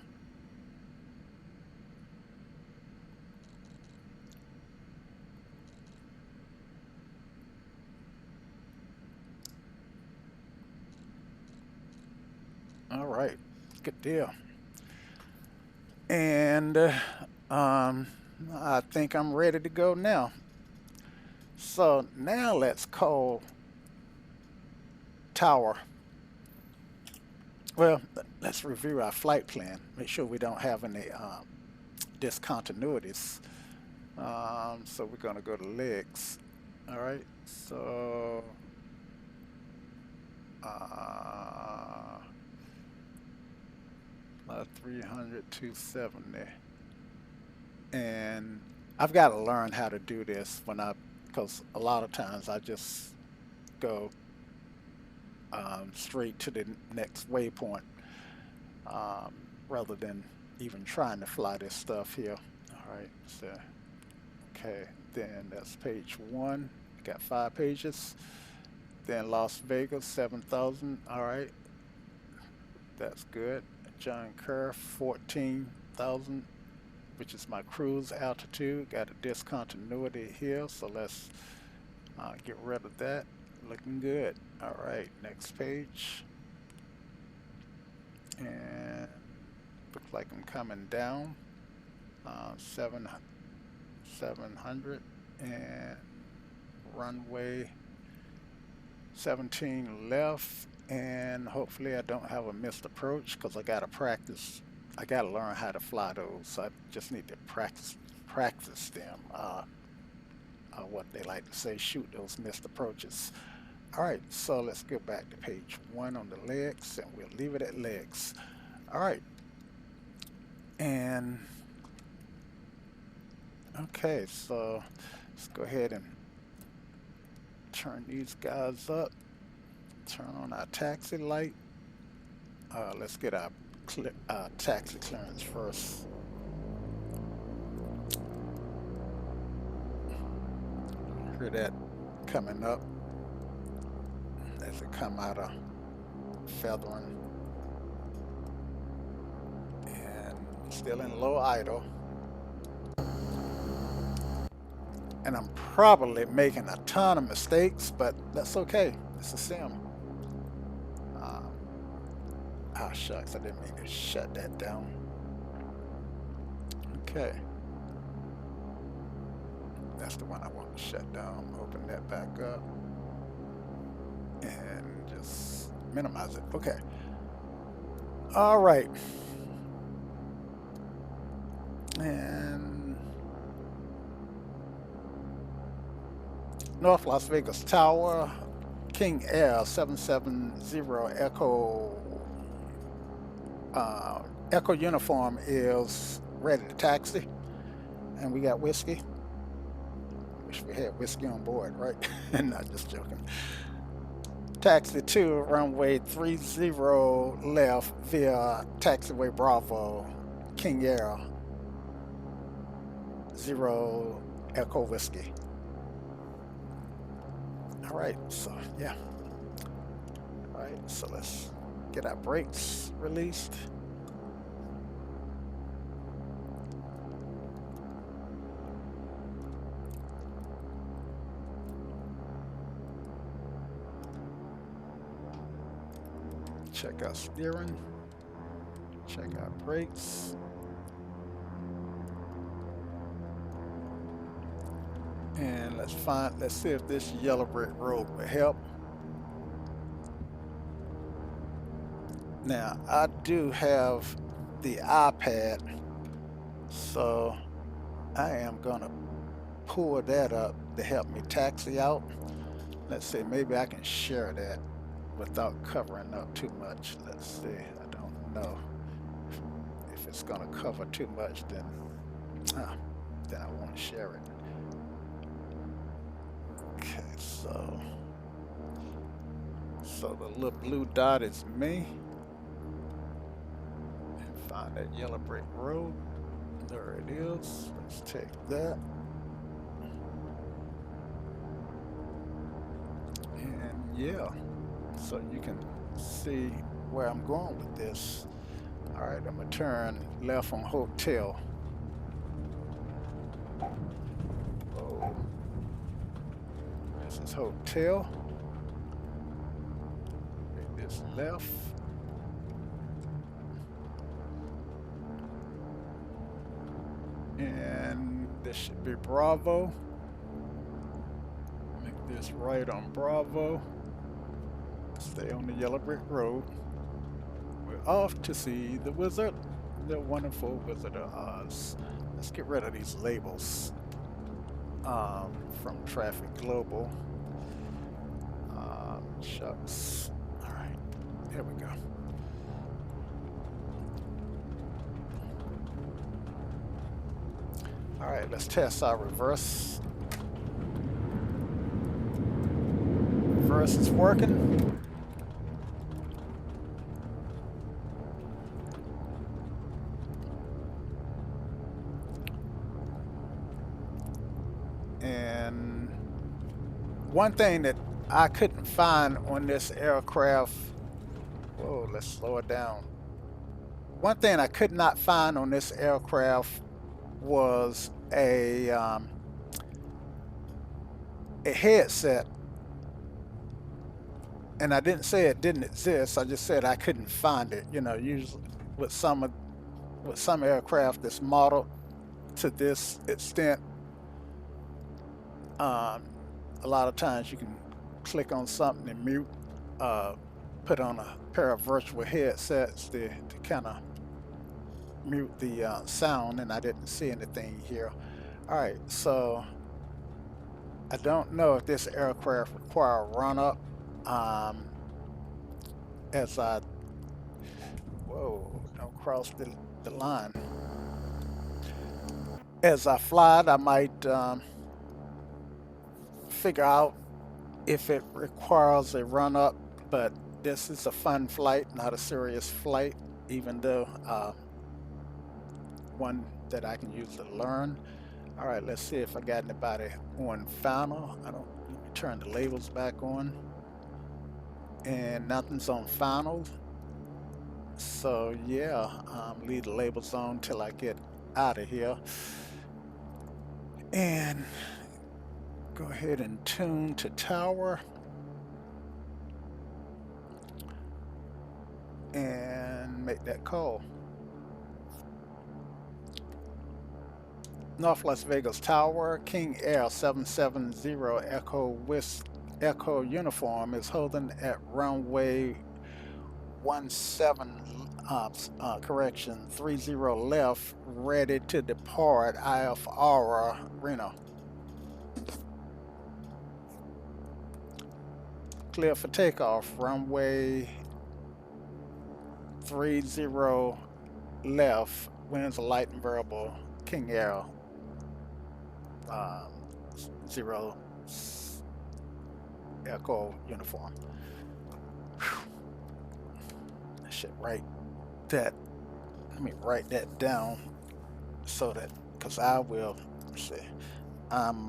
All right, good deal. And I think I'm ready to go now. So now let's call tower. Well, let's review our flight plan. Make sure we don't have any discontinuities. So we're going to go to legs. All right, so 300, 270. And I've got to learn how to do this because a lot of times I just go straight to the next waypoint rather than even trying to fly this stuff here. All right, so, okay, then that's page 1. Got 5 pages. Then Las Vegas, 7,000. All right, that's good. John Kerr, 14,000, which is my cruise altitude. Got a discontinuity here, so let's get rid of that. Looking good. All right, next page. And looks like I'm coming down. 700 and runway 17 left. And hopefully I don't have a missed approach because I got to practice. I got to learn how to fly those. So I just need to practice them. What they like to say, shoot those missed approaches. All right, so let's go back to page 1 on the legs, and we'll leave it at legs. All right, and okay, so let's go ahead and turn these guys up. Turn on our taxi light. Let's get our taxi clearance first. Hear that coming up as it come out of feathering. And still in low idle. And I'm probably making a ton of mistakes, but that's okay. It's a sim. Shucks, I didn't mean to shut that down. Okay. That's the one I want to shut down. Open that back up. And just minimize it. Okay. All right. And North Las Vegas Tower, KingAir 770 Echo Echo uniform is ready to taxi, and we got whiskey. Wish we had whiskey on board, right? Not just joking. Taxi to runway 30 left via taxiway Bravo, KingAir, 0 Echo Whiskey. All right, so yeah. All right, so let's get our brakes released. Check our steering. Check our brakes. And let's see if this yellow brick road will help. Now, I do have the iPad, so I am gonna pull that up to help me taxi out. Let's see, maybe I can share that without covering up too much. Let's see, I don't know if it's gonna cover too much, then I won't share it. Okay, so the little blue dot is me. And find that yellow brick road. There it is. Let's take that. And yeah, so you can see where I'm going with this. All right, I'm gonna turn left on hotel. Oh, this is hotel. Make this left. And this should be Bravo. Make this right on Bravo. Stay on the yellow brick road. We're off to see the wizard, the wonderful Wizard of Oz. Let's get rid of these labels from Traffic Global. Shucks. All right, here we go. All right, let's test our reverse. Reverse is working. And one thing that I couldn't find on this aircraft, whoa, let's slow it down. One thing I could not find on this aircraft was a headset, and I didn't say it didn't exist. I just said I couldn't find it. You know, usually with some aircraft that's modeled to this extent, a lot of times you can click on something and mute, put on a pair of virtual headsets to kind of mute the sound, and I didn't see anything here. All right, so I don't know if this aircraft require a run up. As I, whoa, don't cross the line. As I fly it, I might figure out if it requires a run up, but this is a fun flight, not a serious flight, even though one that I can use to learn. All right, let's see if I got anybody on final. I don't turn the labels back on, and nothing's on final. So yeah, leave the labels on till I get out of here, and go ahead and tune to tower, and make that call. North Las Vegas Tower, KingAir 770 Echo Uniform is holding at runway 30 left, ready to depart IF Aura, Reno. Clear for takeoff, runway 30 left, winds are light and variable, KingAir, um, 0 Echo uniform. I should write that. Let me write that down so that, because I will, see, I'm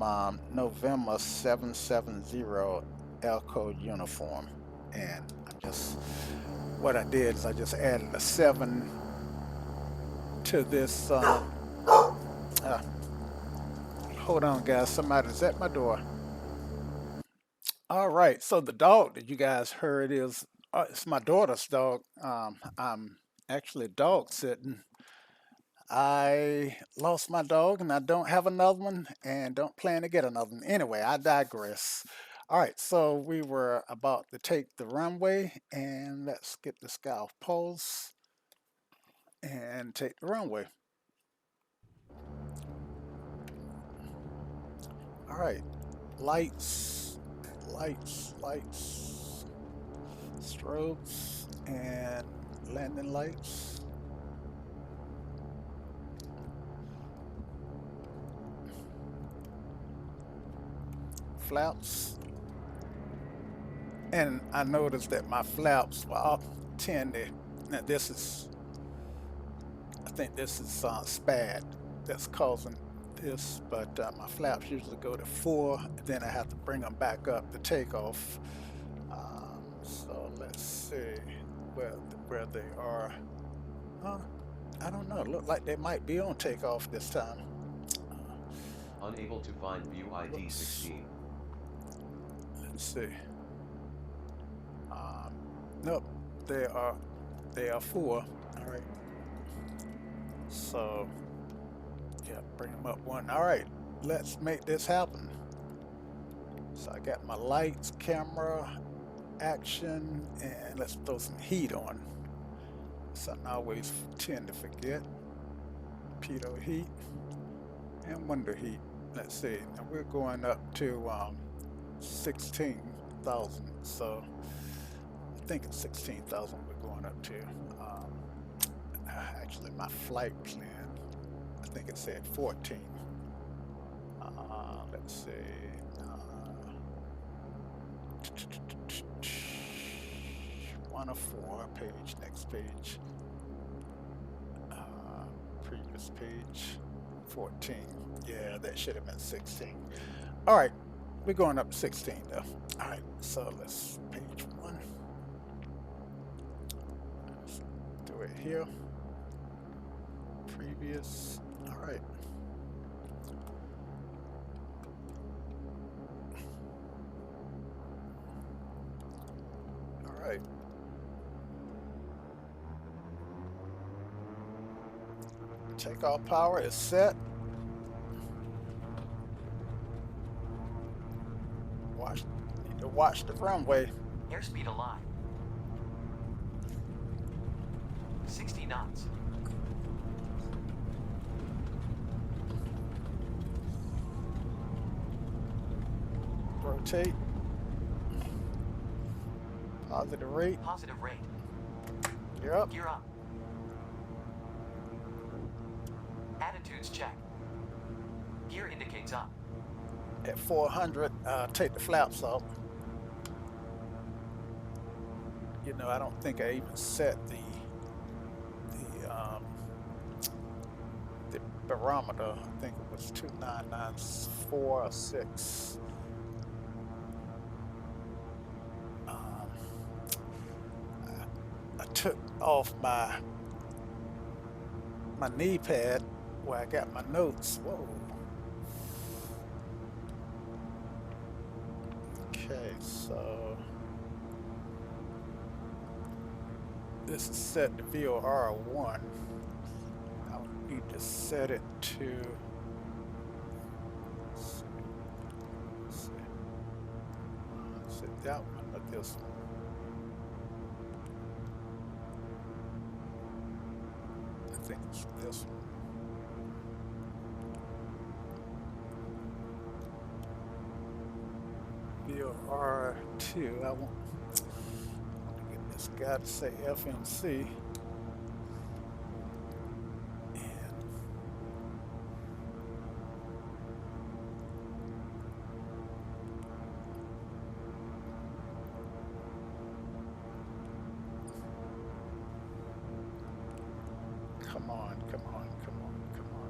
November 770 Echo uniform. And I'm just, what I did is I just added a 7 to this. Hold on, guys. Somebody's at my door. All right. So the dog that you guys heard is it's my daughter's dog. I'm actually dog sitting. I lost my dog and I don't have another one and don't plan to get another one. Anyway, I digress. All right, so we were about to take the runway and let's get this guy off pause and take the runway. All right, lights, lights, strobes, and landing lights. Flaps. And I noticed that my flaps were up 10. Now this is, I think this is SPAD that's causing this, but my flaps usually go to 4, then I have to bring them back up to takeoff. So let's see where they are. I don't know. Look like they might be on takeoff this time. Unable to find view ID 16. Let's see. Nope, they are 4. All right. So yeah, bring them up 1. All right, let's make this happen. So I got my lights, camera, action, and let's throw some heat on. Something I always tend to forget. Pitot heat and window heat. Let's see. Now we're going up to 16,000. So I think it's 16,000 we're going up to. Actually, my flight plan, I think it said 14. Let's see. 1 of 4, page, next page. Previous page, 14. Yeah, that should have been 16. All right, we're going up to 16 though. All right, so let's page 1. Let's do it here. Previous. All right. All right. Takeoff power is set. Need to watch the runway. Airspeed alive. 60 knots. Rotate. Positive rate. Positive rate. Gear up. Gear up. Attitudes check. Gear indicates up. At 400, take the flaps off. You know, I don't think I even set the barometer. I think it was 2994 or 6. I took off my knee pad where I got my notes. Whoa. Okay, so this is set to VOR 1. I need to set it to, let's see that one or this one. I think it's this one. VOR2. I want to get this guy to say FMC. Come on, come on, come on, come on.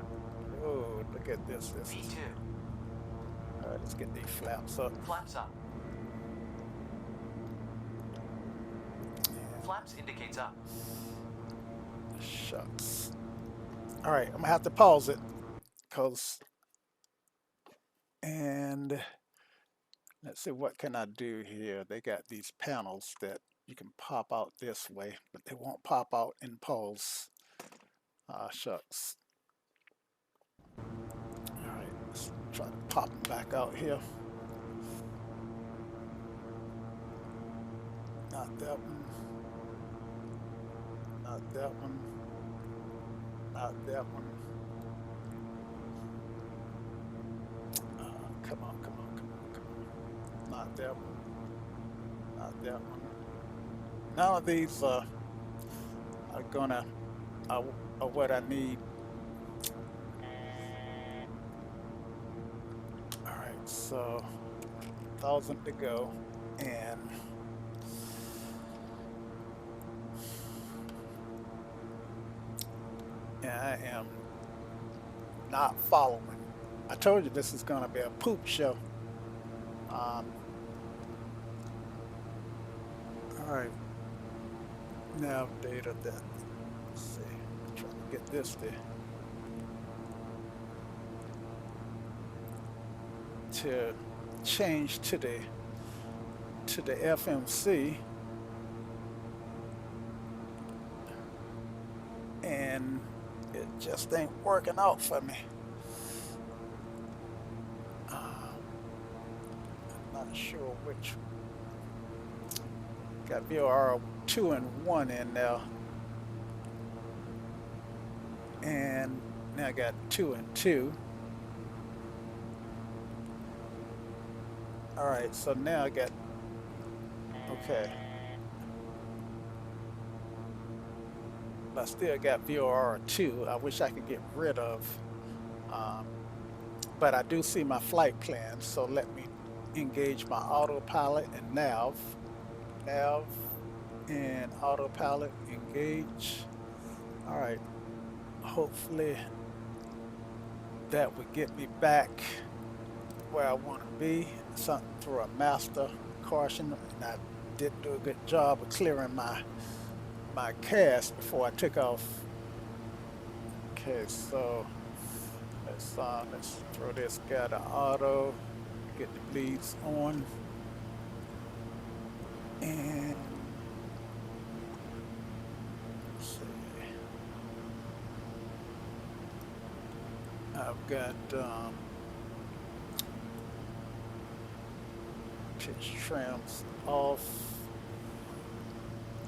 Oh, look at this. This is. V2. All right, let's get these flaps up. Flaps up. Flaps indicates up. Shucks. All right, I'm gonna have to pause it, and let's see, what can I do here? They got these panels that you can pop out this way, but they won't pop out in pause. Ah, shucks. All right, let's try to pop them back out here. Not that one. Not that one. Not that one. Come on, come on, come on, come on. Not that one. Not that one. None of these are gonna are what I need. All right, so 1,000 to go, and I am not following. I told you this is gonna be a poop show. All right, nav data that. Let's see, trying to get this to change to the FMC, and it just ain't working out for me. I'm not sure which. Got VOR 2 and 1 in there, and now I got 2 and 2. All right, so now I got, okay, but I still got VOR 2. I wish I could get rid of, but I do see my flight plan, so let me engage my autopilot and nav and autopilot engage. All right, hopefully that would get me back where I want to be. Something through a master caution, and I didn't do a good job of clearing my cast before I took off. Okay, so let's throw this guy to auto, get the bleeds on, and let's see. I've got pitch trims off.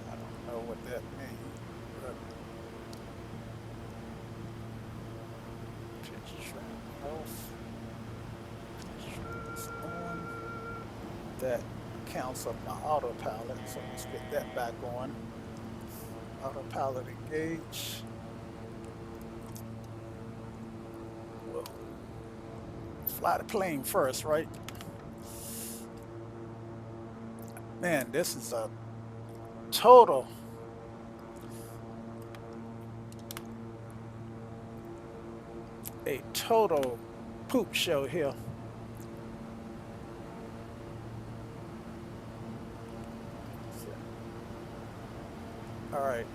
I don't know what that means, but pitch trim off, pitch trims on. That counts up my autopilot, so let's get that back on. Autopilot engage. Whoa. Fly the plane first, right? Man, this is a total poop show here. All right,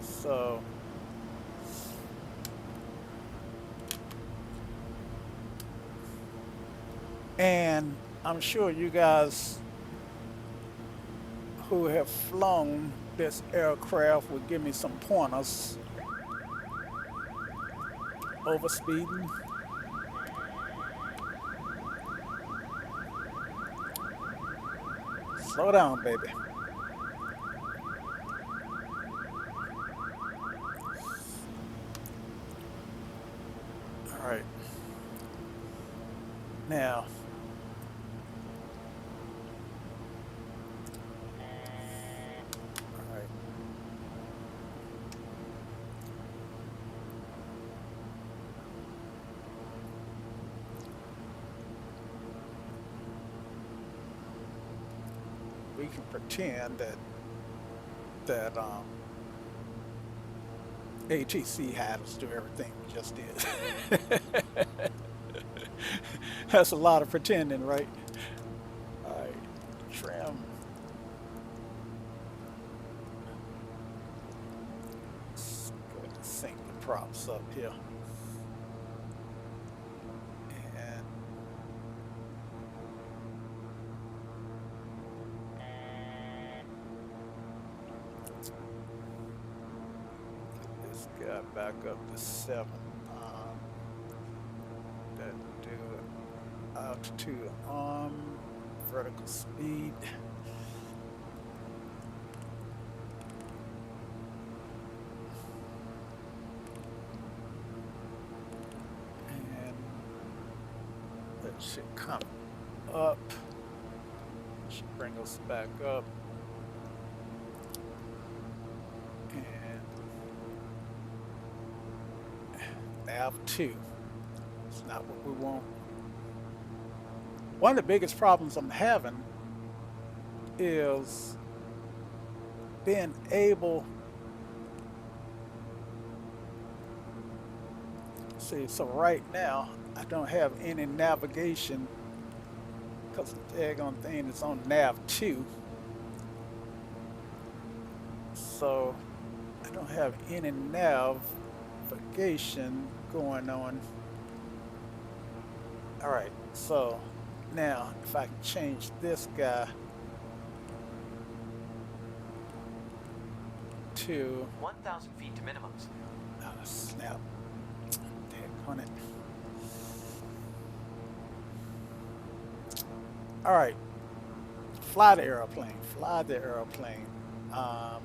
so and I'm sure you guys who have flown this aircraft will give me some pointers. Overspeeding. Slow down, baby. All right. Now, we can pretend that ATC had us do everything we just did. That's a lot of pretending, right? All right, trim. Let's go ahead and sync the props up here. And get this guy back up to 7. That do altitude on, vertical speed. And that should come up. Should bring us back up. And nav 2. It's not what we want. One of the biggest problems I'm having is being able, see, so right now I don't have any navigation because the daggone thing is on nav 2. So I don't have any navigation going on. All right, so now if I can change this guy to 1,000 feet to minimums. oh, snap. Daggone it. All right, fly the airplane, fly the airplane. All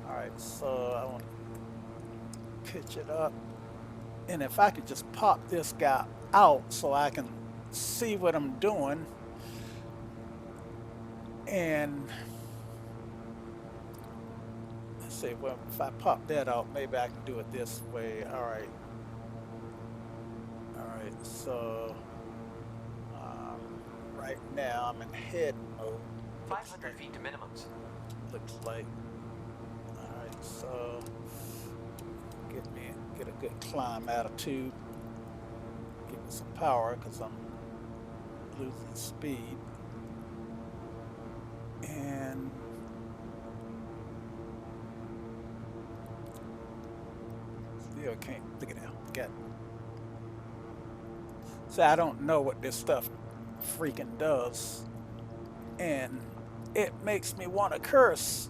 right, so I want to pitch it up. And if I could just pop this guy out so I can see what I'm doing. And let's see, well, if I pop that out, maybe I can do it this way. All right. All right, so right now I'm in head mode. 500 feet to minimums. Looks like. All right, so get a good climb attitude. Give me some power because I'm losing speed. And still can't look at that. Got. So I don't know what this stuff freaking does, and it makes me want to curse.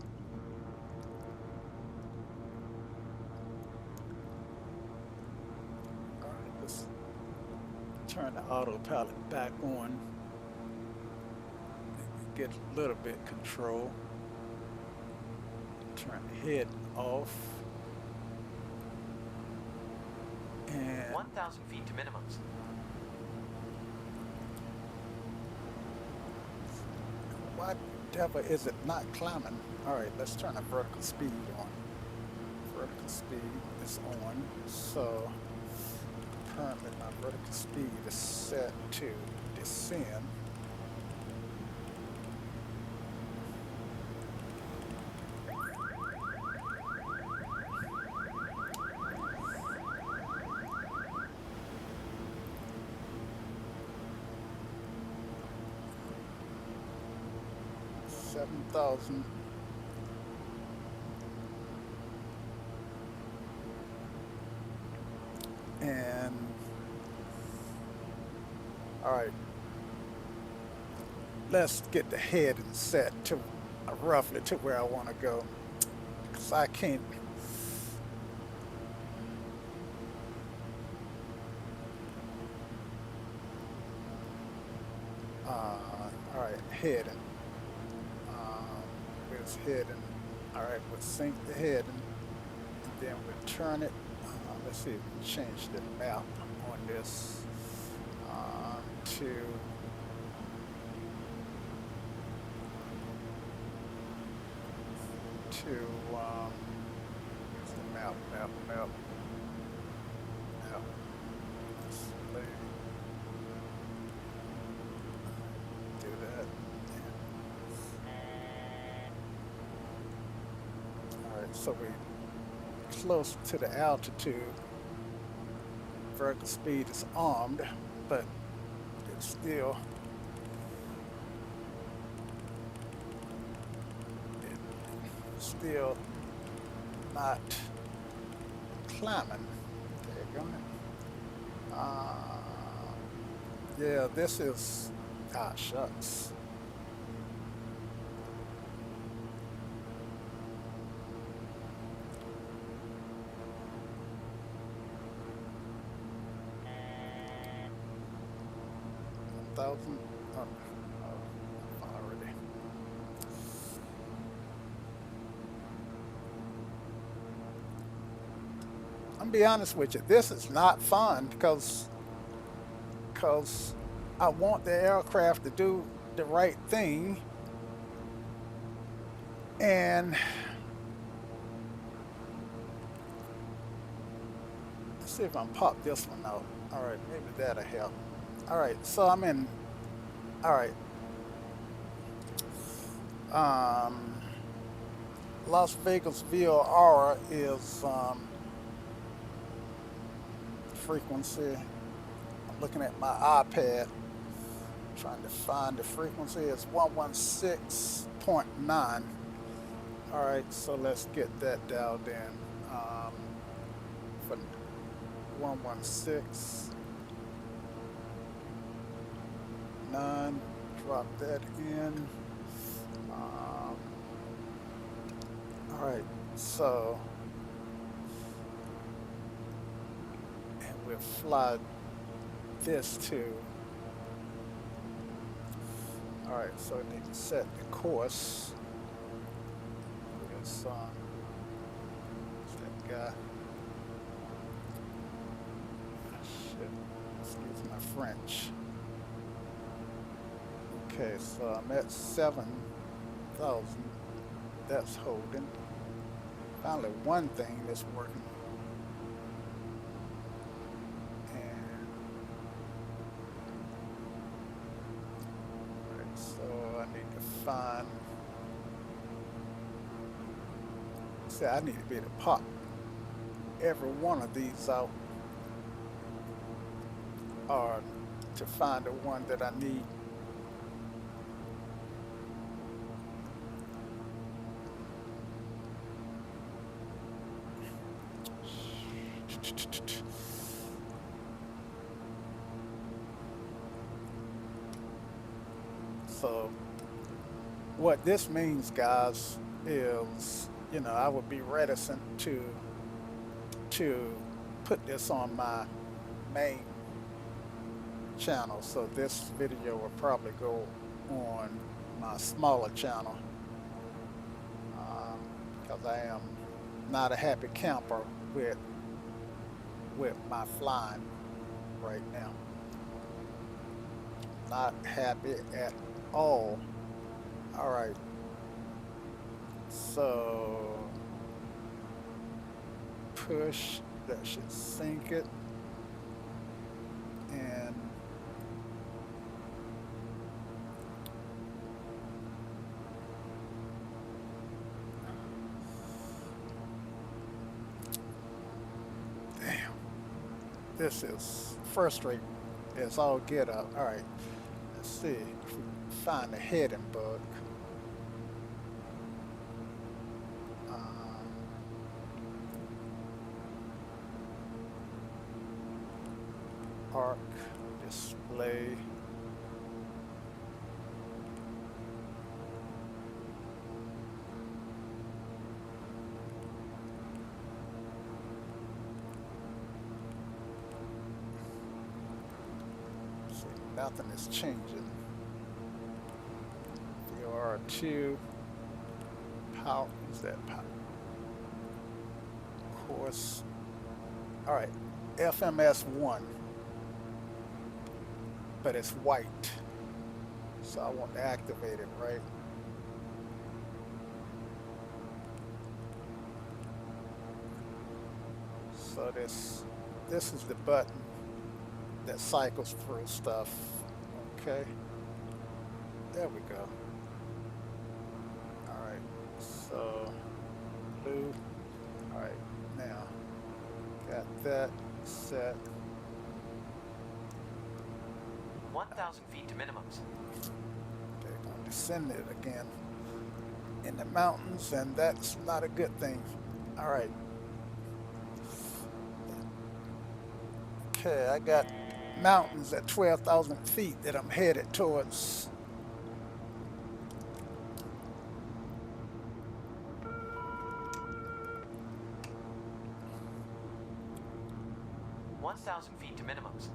All right, let's turn the autopilot back on. Get a little bit control. Turn the head off. And 1,000 feet to minimums. why the devil is it not climbing? All right, let's turn the vertical speed on. Vertical speed is on. So currently my vertical speed is set to descend. $7,000. And all right, let's get the head set to roughly to where I want to go, because I can't. All right, heading. Where's heading? All right, we'll sync the heading, and then we'll turn it. Let's see, change the map on this to where's the map. Display. Do that. All right, so we close to the altitude. Vertical speed is armed, but it's still not climbing. There you go. Yeah, this is, shucks. Thousand. Already. I'm gonna be honest with you. This is not fun because I want the aircraft to do the right thing, and let's see if I can pop this one out. All right, maybe that'll help. All right, so I'm in. All right. Las Vegas VOR is frequency. I'm looking at my iPad, trying to find the frequency. It's 116.9. All right, so let's get that dialed in. For 116.9, drop that in. All right, so, and we'll fly this to, all right, so I need to set the course. It's that guy. Shit, excuse my French. Okay, so I'm at 7,000. That's holding. Finally, one thing that's working. And right, so I need to find. See, I need to be able to pop every one of these out, or to find the one that I need. So what this means, guys, is, I would be reticent to put this on my main channel. So this video will probably go on my smaller channel, because I am not a happy camper with my flying right now. Not happy at all. All right, so push, that should sink it, and damn, this is frustrating as all get up. All right, let's see if we can find a heading bug. Arc display. See, nothing is changing. VOR2. How is that power? Course. All right, FMS1. But it's white, so I want to activate it, right? So this is the button that cycles through stuff. Okay, there we go. All right, so blue. All right, now that set. 1,000 feet to minimums. They're going to descend it again in the mountains, and that's not a good thing. All right. Okay, I got mountains at 12,000 feet that I'm headed towards. $1,000 feet to minimums.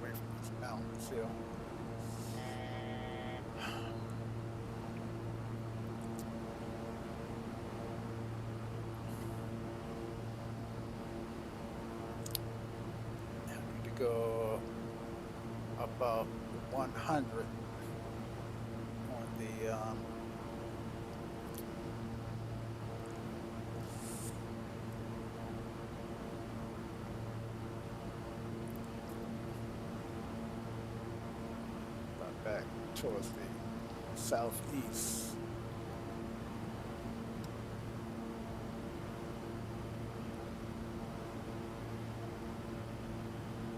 Away from these mountains here. I need to go about 100 on the back towards the southeast.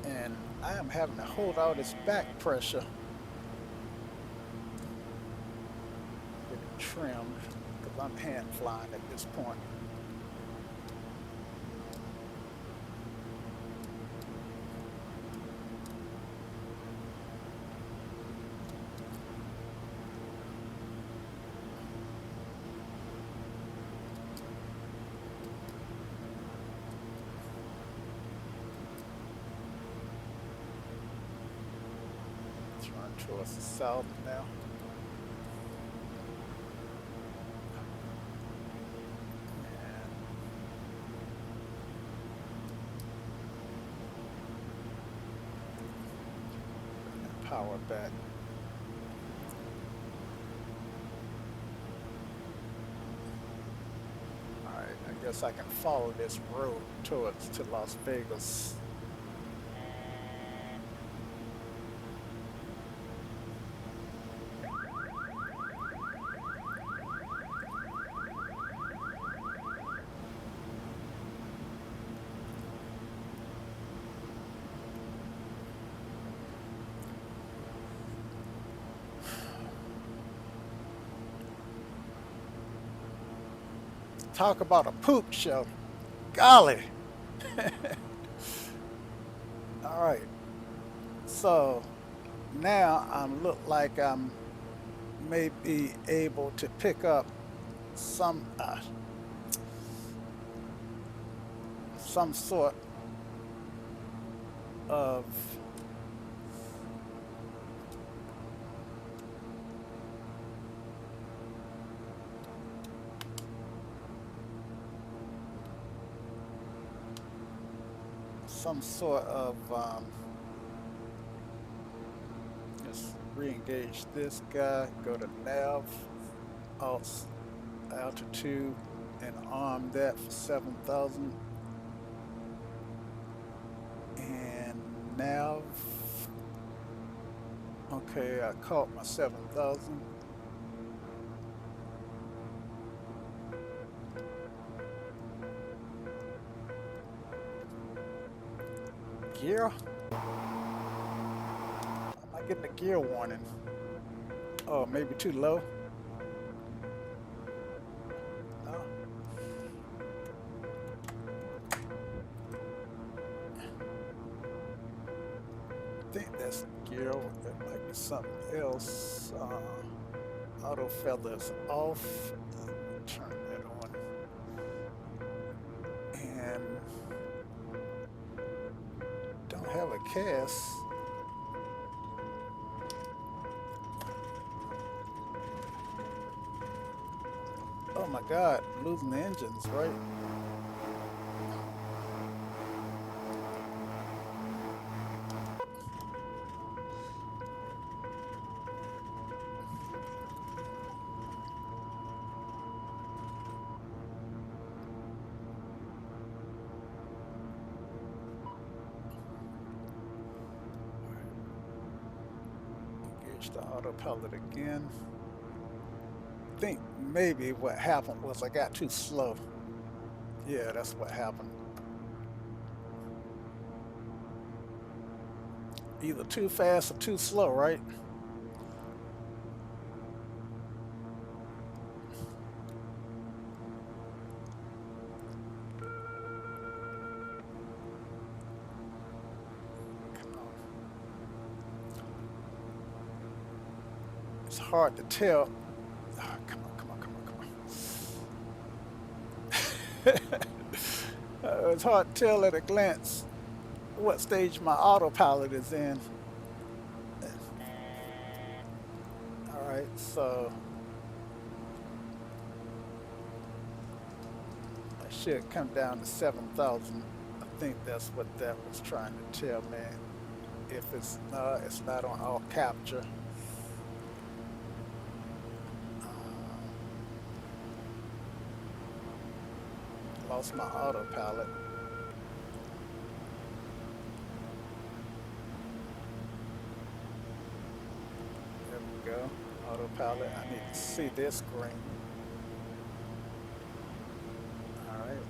And I am having to hold all this back pressure. Get it trimmed because I'm hand flying at this point. Trying towards the south now. And power back. All right, I guess I can follow this road towards to Las Vegas. Talk about a poop show. Golly. All right. So now I look like I'm maybe able to pick up some sort of let's re-engage this guy, go to nav, alt, altitude, and arm that for 7,000. And nav, okay, I caught my 7,000. Gear? Am I getting a gear warning? Oh, maybe too low? No. I think that's gear. That might be something else. Auto feathers off. Turn that on. And don't have a cast. Oh my God, losing the engines, right? Push the autopilot again. I think maybe what happened was I got too slow. Yeah, that's what happened. Either too fast or too slow, right? Come on. It's hard to tell. Ah, come on, come on, come on, come on. It's hard to tell at a glance what stage my autopilot is in. All right, so I should come down to 7,000. I think that's what that was trying to tell me. If it's not on all capture. Lost my autopilot. There we go. Autopilot. I need to see this screen. All right.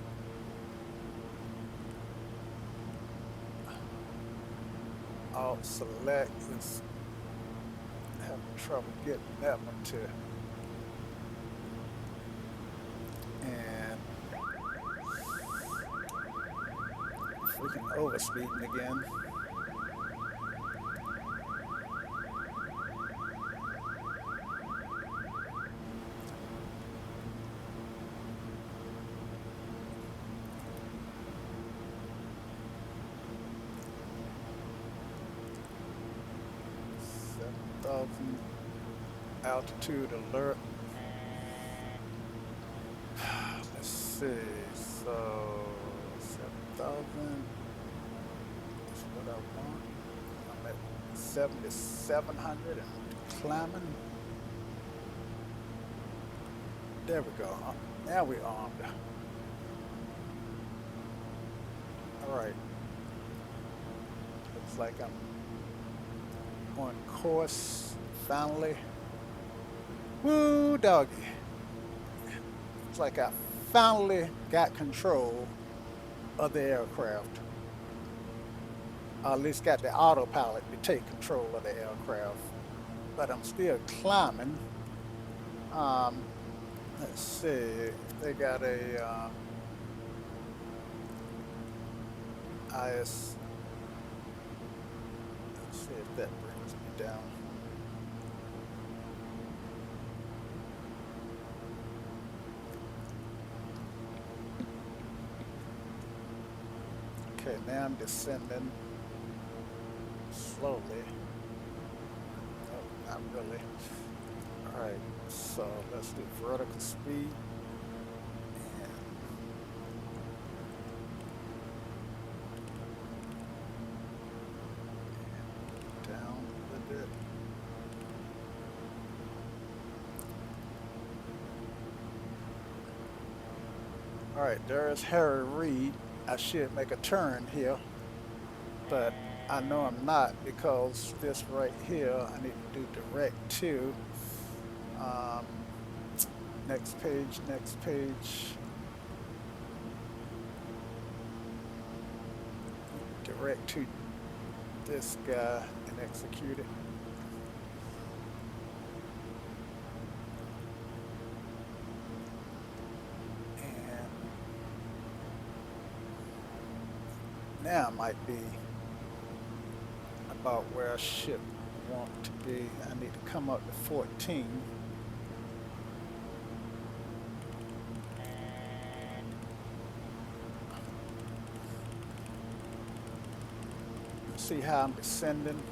Alt select is having trouble getting that one to. And freaking overspeeding again. Altitude alert. Let's see. So 7,000 is what I want. I'm at 7,700 and climbing. There we go. Now we're armed. All right. Looks like I'm on course finally. Woo, doggy. It's like I finally got control of the aircraft. Or at least got the autopilot to take control of the aircraft. But I'm still climbing. Let's see. They got a IS. Let's see if that brings me down. Okay, now I'm descending slowly. Oh, not really. All right, so let's do vertical speed. And down a bit. All right, there's Harry Reid. I should make a turn here, but I know I'm not because this right here, I need to do direct to. Next page, next page. Direct to this guy and execute it. Now I might be about where I should want to be. I need to come up to 14. See how I'm descending.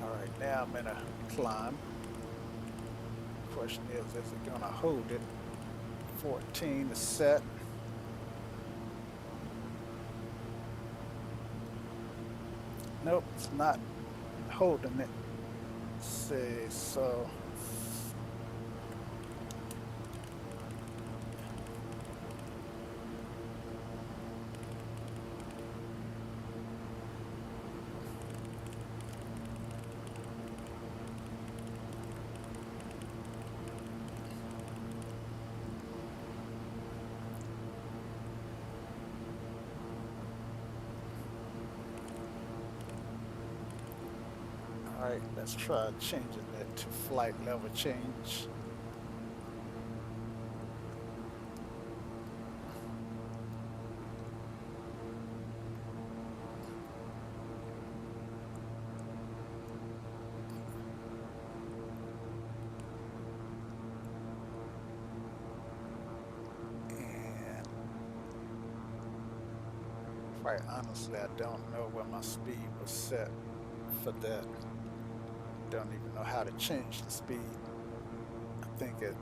All right, now I'm in a climb. Question is it going to hold it? 14 is set. Nope, it's not holding it. Let's see, so right, let's try changing that to flight level change. And quite honestly, I don't know where my speed was set for that. Don't even know how to change the speed. I think it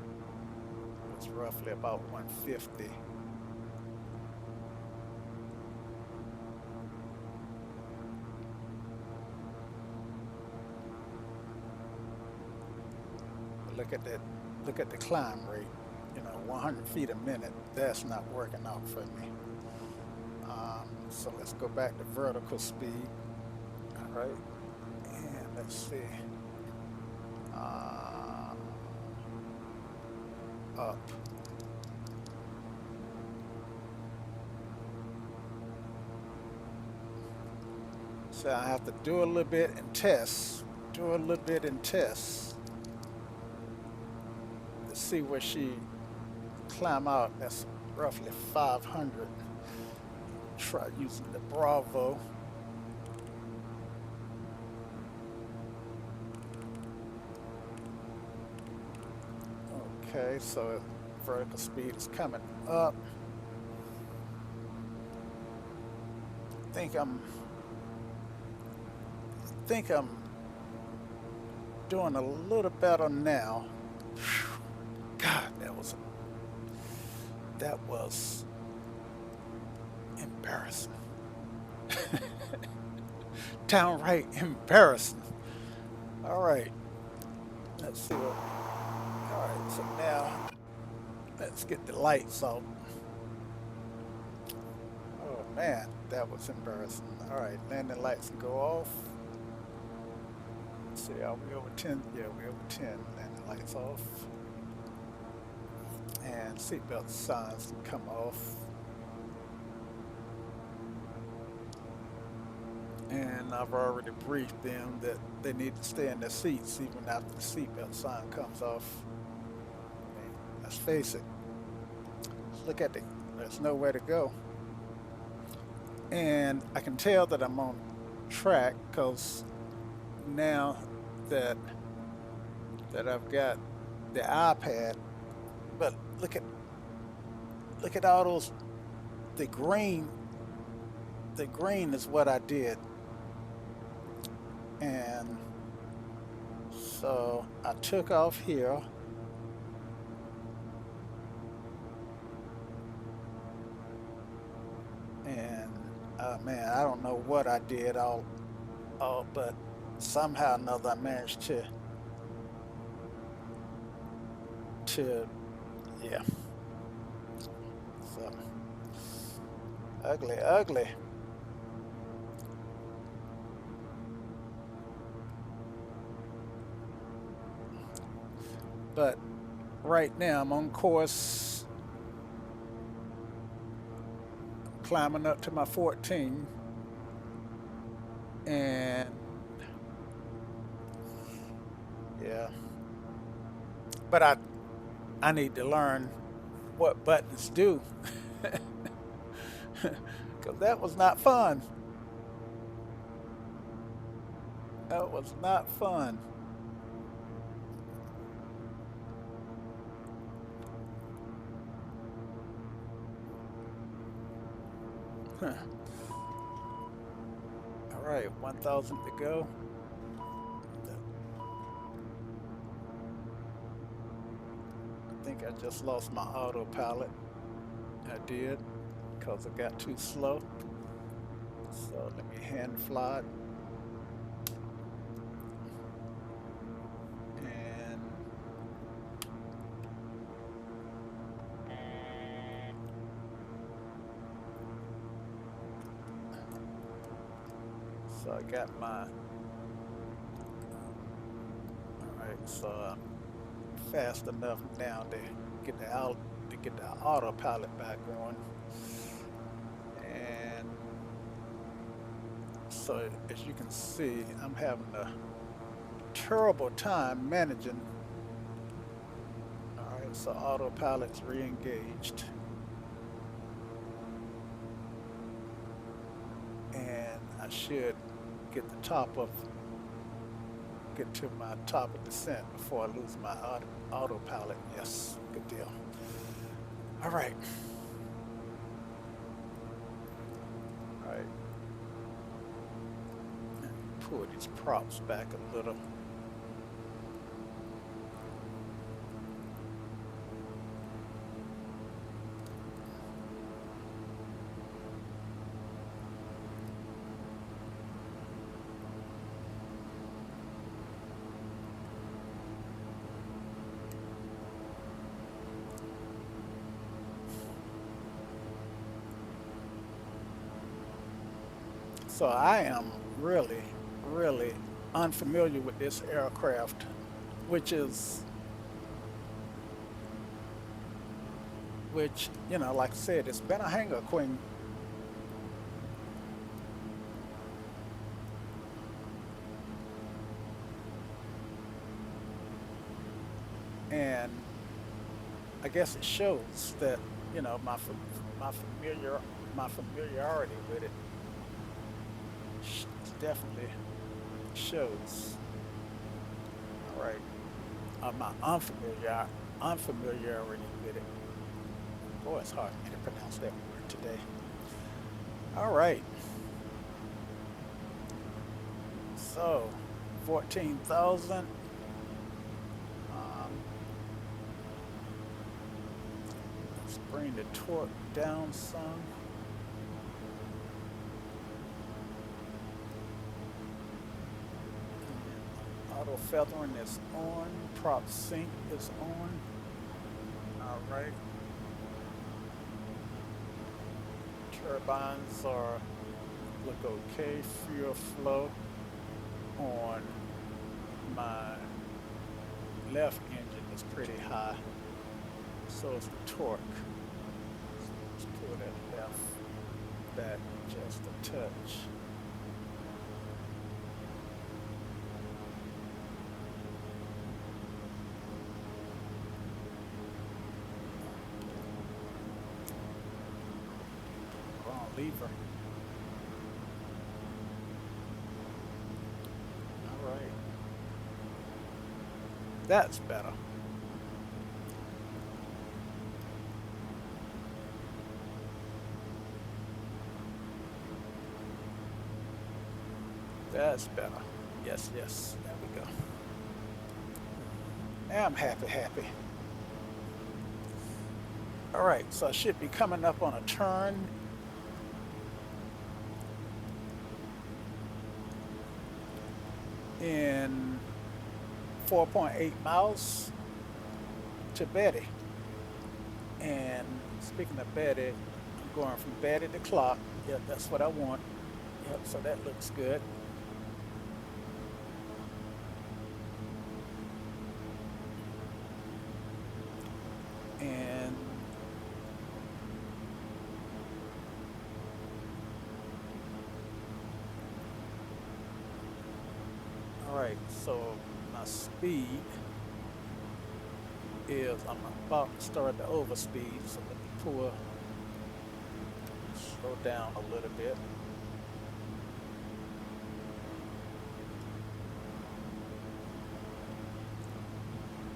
was roughly about 150. But look at the climb rate. You know, 100 feet a minute. That's not working out for me. So let's go back to vertical speed. All right, and let's see. Up. So I have to do a little bit and test. Do a little bit and test. Let's see where she climb out. That's roughly 500. Try using the Bravo. Okay, so vertical speed is coming up. Think I'm doing a little better now. Whew. God, that was embarrassing. Downright embarrassing. All right, let's see what. All right, so now let's get the lights off. Oh man, that was embarrassing. All right, landing lights can go off. Let's see, are we over 10? Yeah, we're over 10. Landing lights off. And seatbelt signs can come off. And I've already briefed them that they need to stay in their seats even after the seatbelt sign comes off. I mean, let's face it. Look at there's nowhere to go. And I can tell that I'm on track because now that I've got the iPad, but look at all those, the green is what I did. And so I took off here. And man, I don't know what I did but somehow or another I managed to yeah. So ugly. But right now I'm on course, climbing up to my 14, and yeah, but I need to learn what buttons do because that was not fun. That was not fun. All right, 1,000 to go. I think I just lost my autopilot. I did, because I got too slow. So let me hand fly it. And so I got my, alright, so I'm fast enough now to get the autopilot back on. And so as you can see, I'm having to terrible time managing. All right, so autopilot's re-engaged. And I should get to my top of descent before I lose my autopilot. Yes, good deal. All right. All right. Pull these props back a little. So I am really, really unfamiliar with this aircraft, which, you know, like I said, it's been a hangar queen. And I guess it shows that, you know, my familiarity with it definitely shows. All right, my unfamiliarity with it. Boy, it's hard for me to pronounce that word today. All right, so 14,000. Let's bring the torque down some. Auto feathering is on. Prop sync is on. All right. Turbines look okay. Fuel flow on my left engine is pretty high. So is the torque. So let's pull that left back just a touch. Lever. All right. That's better. That's better. Yes, yes. There we go. I'm happy. All right, so I should be coming up on a turn. In 4.8 miles to Betty. And speaking of Betty, I'm going from Betty to Clock. Yep, that's what I want. Yep, so that looks good. And all right, so my speed is, I'm about to start the overspeed, so let me slow down a little bit.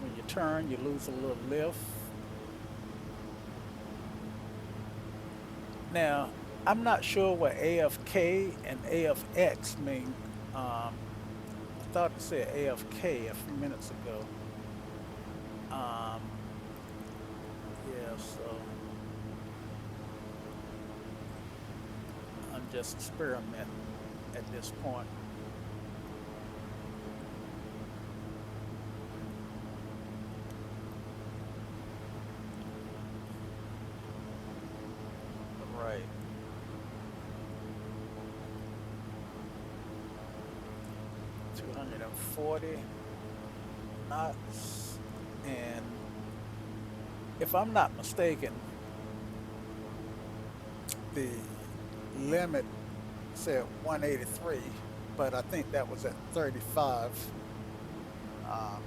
When you turn, you lose a little lift. Now, I'm not sure what AFK and AFX mean. I thought it said AFK a few minutes ago. Yeah, so I'm just experimenting at this point. Right. .240 knots, and if I'm not mistaken, the limit said 183, but I think that was at 35. Um,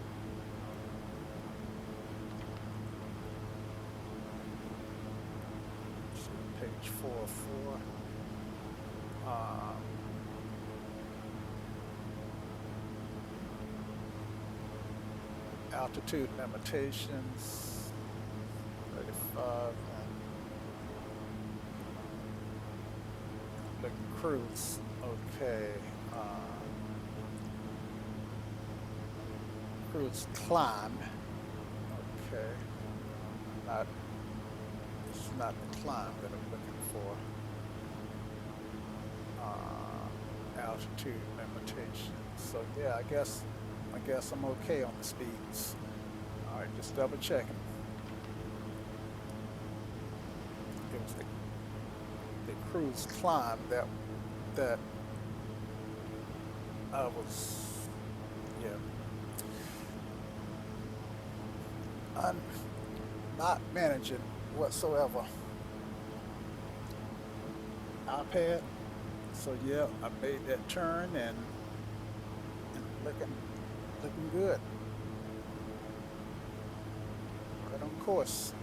page 404. Altitude limitations, 35. The cruise, okay. Cruise climb, okay. Not, it's not the climb that I'm looking for. Altitude limitations. So yeah, I guess I'm okay on the speeds. All right, just double checking. It was the cruise climb that I was, yeah. I'm not managing whatsoever. iPad. So yeah, I made that turn and looking good. Right on course.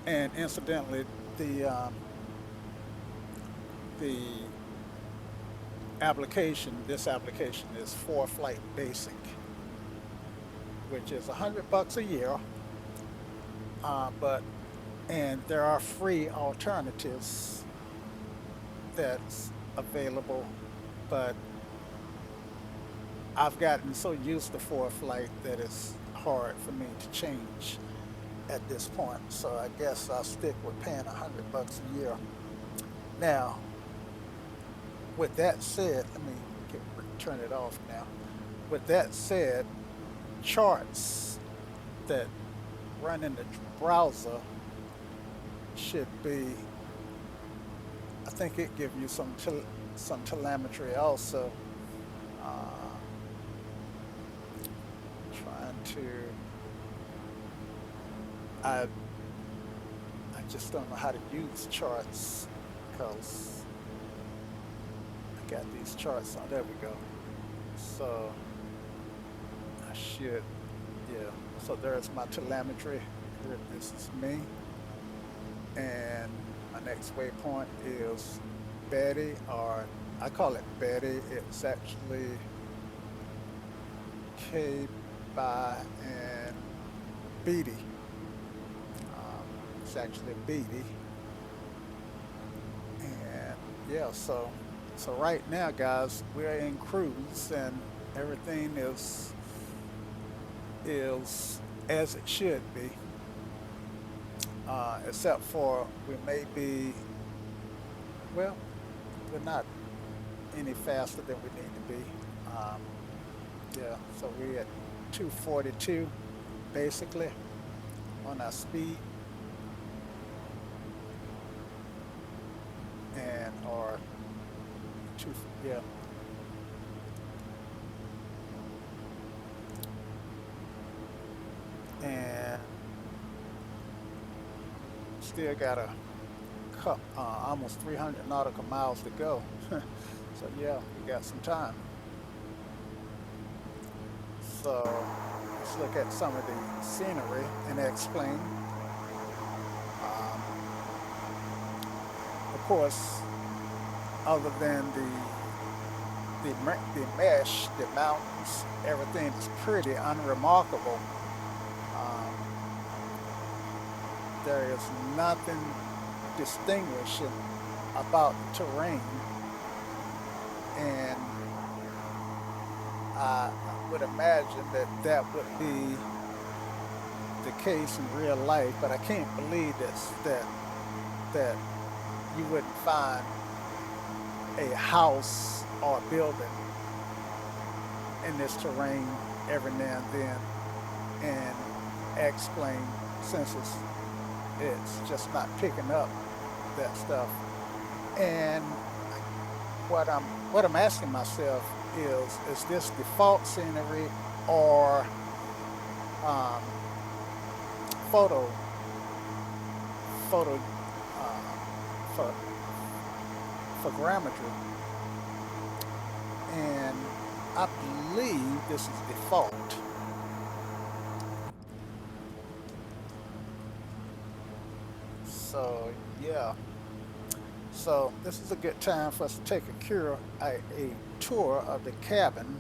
And incidentally, the this application is for Flight Basic, which is $100 a year. And there are free alternatives that's available, but I've gotten so used to ForeFlight that it's hard for me to change at this point. So I guess I'll stick with paying $100 a year. Now, with that said, let me turn it off now. With that said, charts that run in the browser should be, I think it gives you some telemetry also. Trying to, I just don't know how to use charts because I got these charts on. There we go. So I should, yeah. So there's my telemetry. Here, this is me. And my next waypoint is Betty, or I call it Betty. It's actually K by and Beatty. It's actually Beatty. And yeah, so right now, guys, we're in cruise and everything is as it should be. Except for we may be, well, we're not any faster than we need to be. Yeah, so we're at 242 basically on our speed, and or two, yeah. And still got a almost 300 nautical miles to go. So yeah, we got some time. So let's look at some of the scenery and explain. Of course, other than the mesh, the mountains, everything is pretty unremarkable. There is nothing distinguishing about the terrain, and I would imagine that would be the case in real life, but I can't believe that you wouldn't find a house or a building in this terrain every now and then, and explain since it's just not picking up that stuff. And what I'm asking myself is this default scenery or photo for grammetry? And I believe this is default. So yeah, so this is a good time for us to take a tour of the cabin.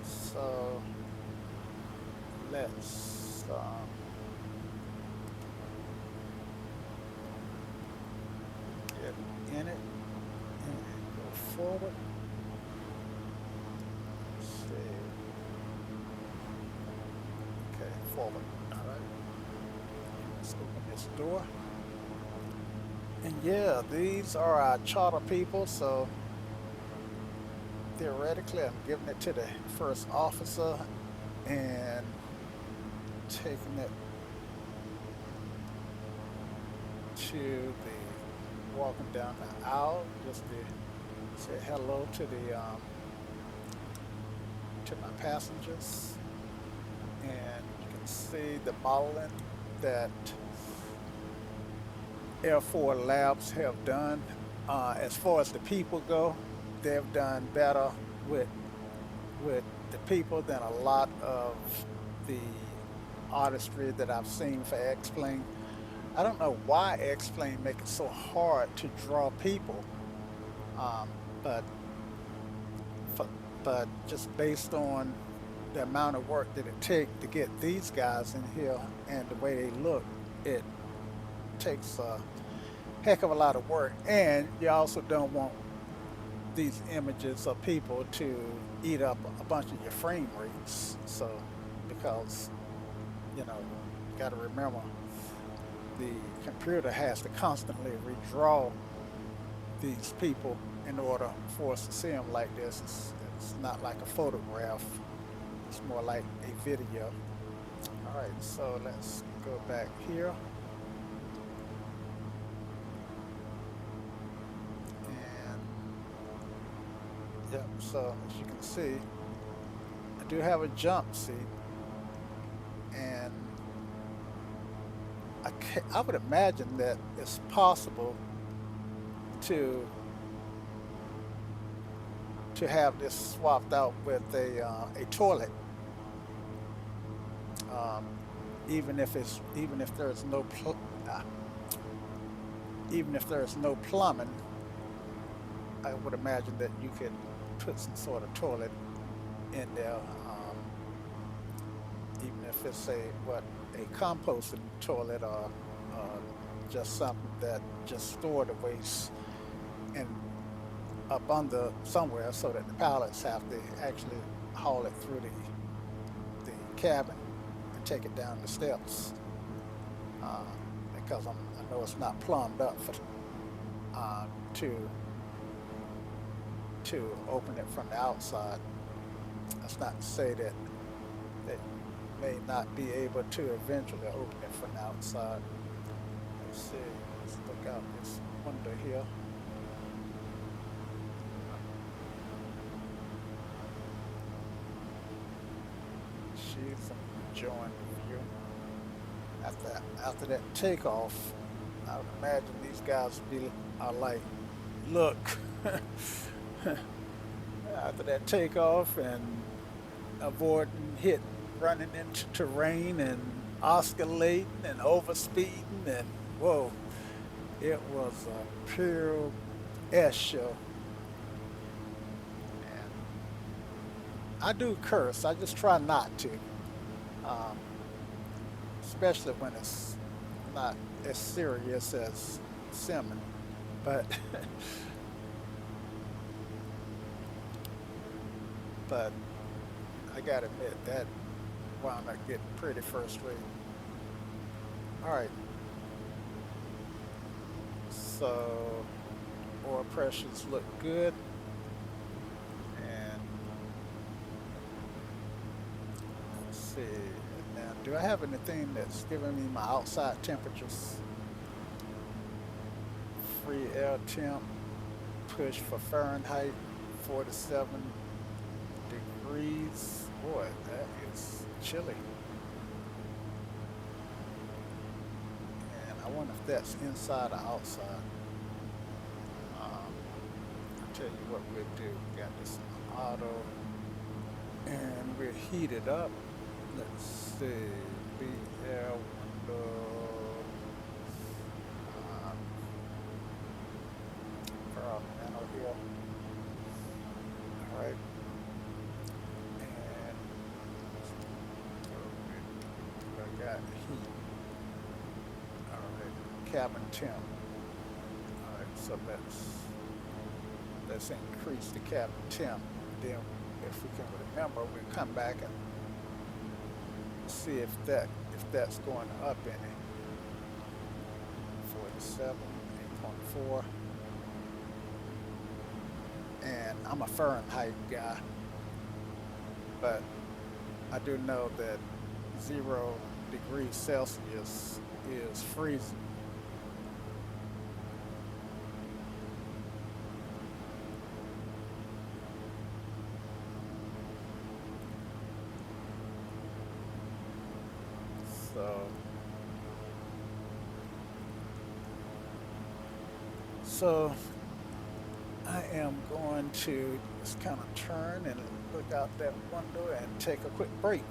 So let's get in it and go forward. Let's see. Okay, forward. All right. Let's open this door. And yeah, these are our charter people, so theoretically I'm giving it to the first officer and taking it to the walking down the aisle just to say hello to my passengers. And you can see the modeling that AirFoilLabs have done. As far as the people go, they've done better with the people than a lot of the artistry that I've seen for X-Plane. I don't know why X-Plane make it so hard to draw people, um, but but just based on the amount of work that it takes to get these guys in here and the way they look, it takes a heck of a lot of work. And you also don't want these images of people to eat up a bunch of your frame rates. So, because, you know, you got to remember the computer has to constantly redraw these people in order for us to see them like this. It's not like a photograph. It's more like a video. All right, so let's go back here. And yep, so as you can see, I do have a jump seat, and I would imagine that it's possible to have this swapped out with a toilet, um, even if there's no even if there's no plumbing. I would imagine that you could put some sort of toilet in there, even if it's a composting toilet, or just something that just store the waste and up under somewhere, so that the pilots have to actually haul it through the cabin and take it down the steps, uh, because I know it's not plumbed up for to open it from the outside. That's not to say that you may not be able to eventually open it from the outside. Let's see. Let's look out this window here. She's enjoying the view. After that takeoff, I would imagine these guys are like, look, after that takeoff and avoiding running into terrain and oscillating and overspeeding, and whoa, it was a pure S show. And I do curse. I just try not to, um, especially when it's not as serious as simming. But but I gotta admit that wound up getting pretty frustrating. All right, so oil pressures look good, and let's see. Now, do I have anything that's giving me my outside temperatures? Free air temp, push for Fahrenheit, 47 degrees. Boy, that is chilly. And I wonder if that's inside or outside. I'll tell tell you what we'll do. We got this auto, and we'll heat it up. Let's see, BL window, um, for Reno here. All right, and so I got heat. All right, cabin temp. All right, so let's increase the cabin temp. Then, if we can remember, we'll come back and see if that's going up any. 47, 8.4. And I'm a Fahrenheit guy, but I do know that 0 degrees Celsius is freezing. So I am going to just kind of turn and look out that window and take a quick break.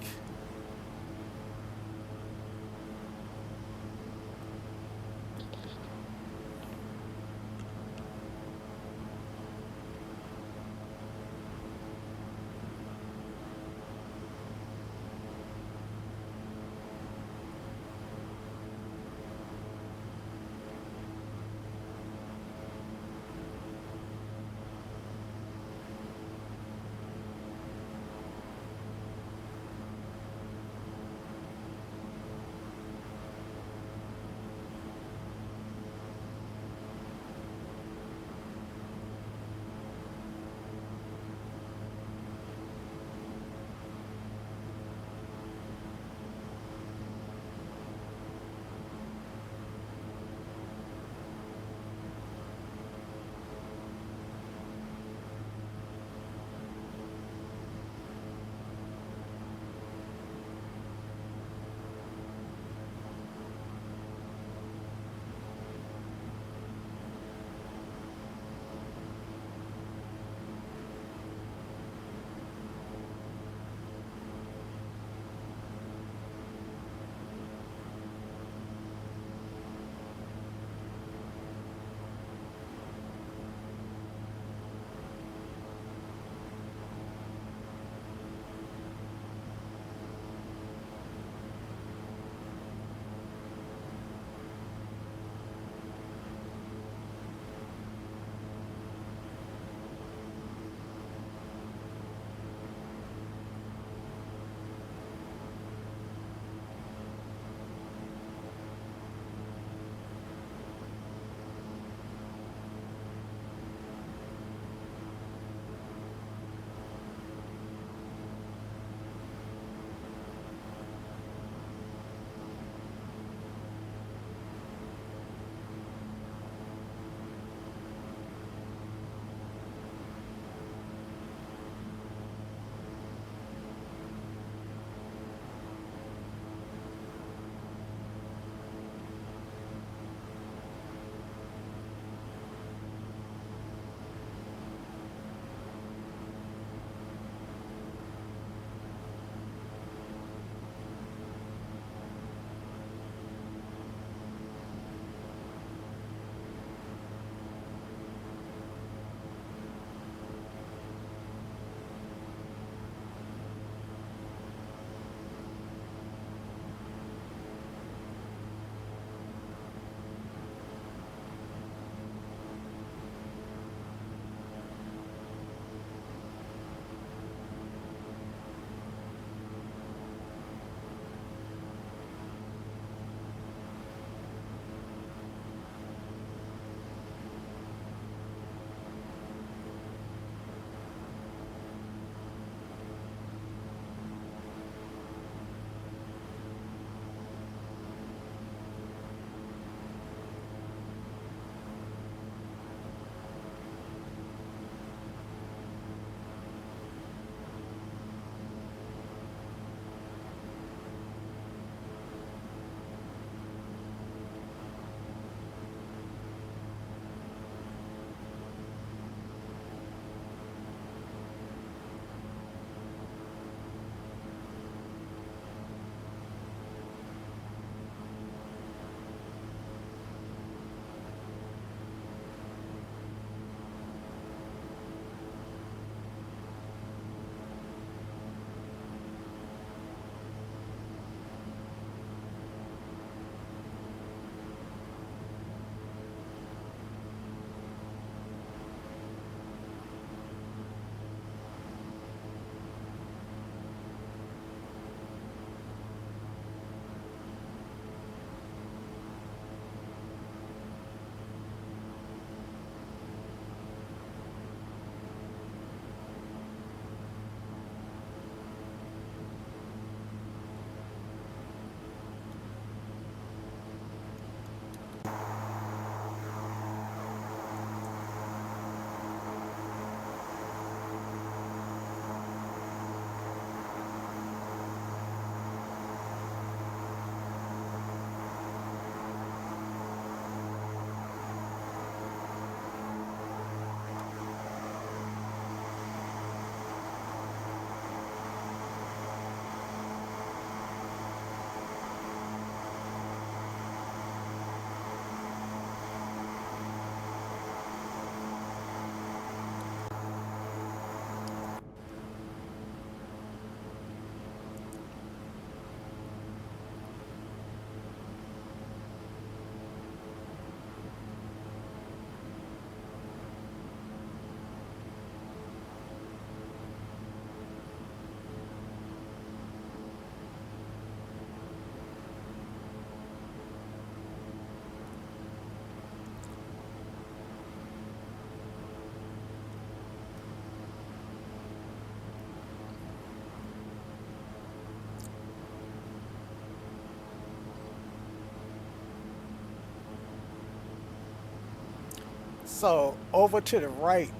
So over to the right,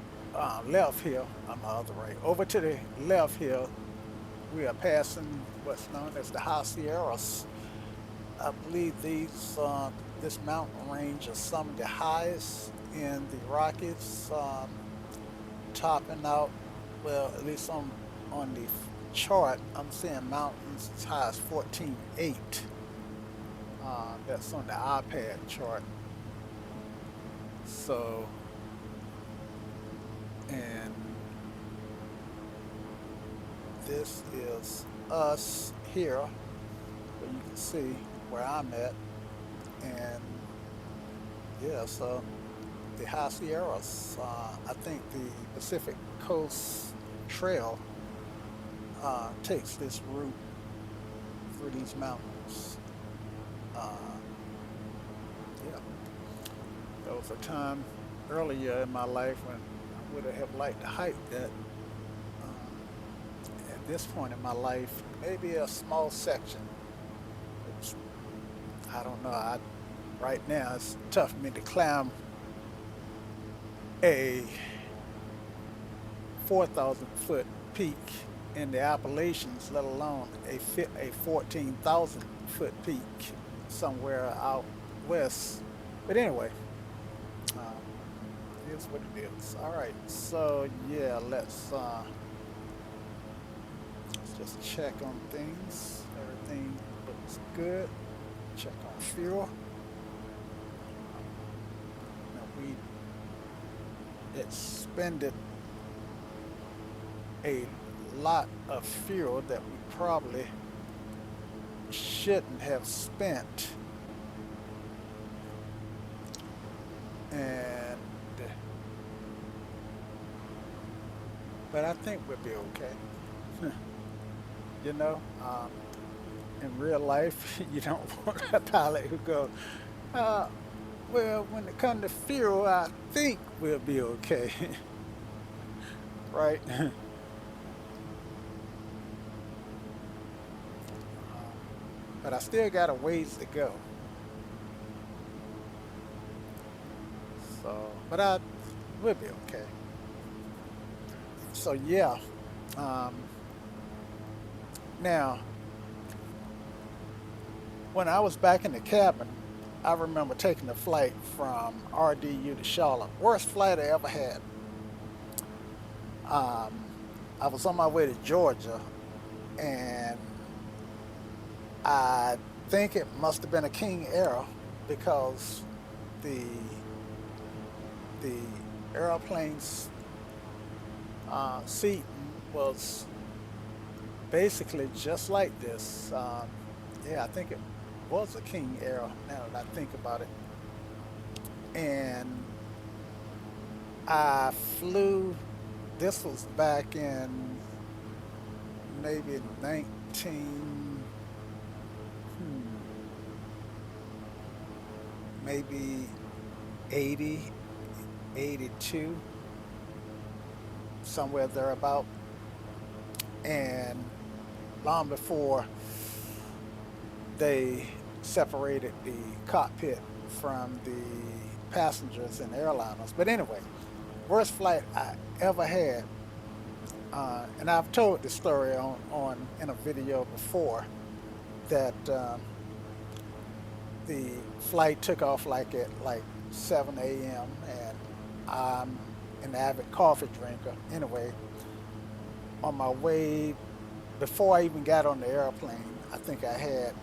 left here, on the other right, over to the left here, we are passing what's known as the High Sierras. I believe this mountain range is some of the highest in the Rockies, topping out, well, at least on the chart, I'm seeing mountains as high as 14.8. That's on the iPad chart. So, and this is us here, where you can see where I'm at. And yeah, so the High Sierras, I think the Pacific Coast Trail takes this route through these mountains. Uh, yeah, there was a time earlier in my life when I would have liked to hike that. At this point in my life, maybe a small section. It's, I don't know. Right now, it's tough for me to climb a 4,000-foot peak in the Appalachians, let alone a 14,000-foot peak somewhere out west. But anyway, here's what it is. All right, so yeah, let's just check on things. Everything looks good. Check on fuel. Now we expended a lot of fuel that we probably shouldn't have spent. And but I think we'll be okay. You know, in real life, you don't want a pilot who goes, well, when it comes to fuel, I think we'll be okay. Right? But I still got a ways to go. So, but we'll be okay. So yeah. Now, when I was back in the cabin, I remember taking a flight from RDU to Charlotte. Worst flight I ever had. I was on my way to Georgia, and I think it must have been a KingAir because the airplane's seat was basically just like this. Yeah, I think it was a KingAir now that I think about it. And I flew, this was back in maybe maybe 80, 82, somewhere thereabout. And long before they separated the cockpit from the passengers and airliners. But anyway, worst flight I ever had, and I've told this story in a video before, that the flight took off like at 7 a.m. and I'm an avid coffee drinker. Anyway, on my way, before I even got on the airplane, I think I had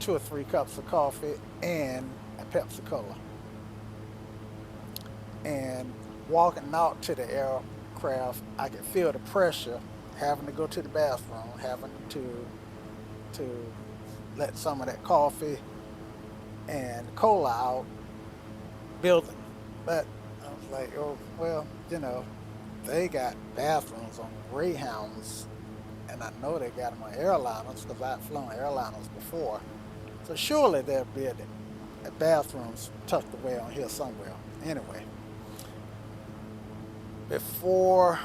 2 or 3 cups of coffee and a Pepsi Cola. And walking out to the aircraft, I could feel the pressure, having to go to the bathroom, having to let some of that coffee and cola out, building. But I was like, oh, well, you know, they got bathrooms on Greyhounds, and I know they got them on airliners because I've flown airliners before. So surely there'll be a bathrooms tucked away on here somewhere. Anyway, before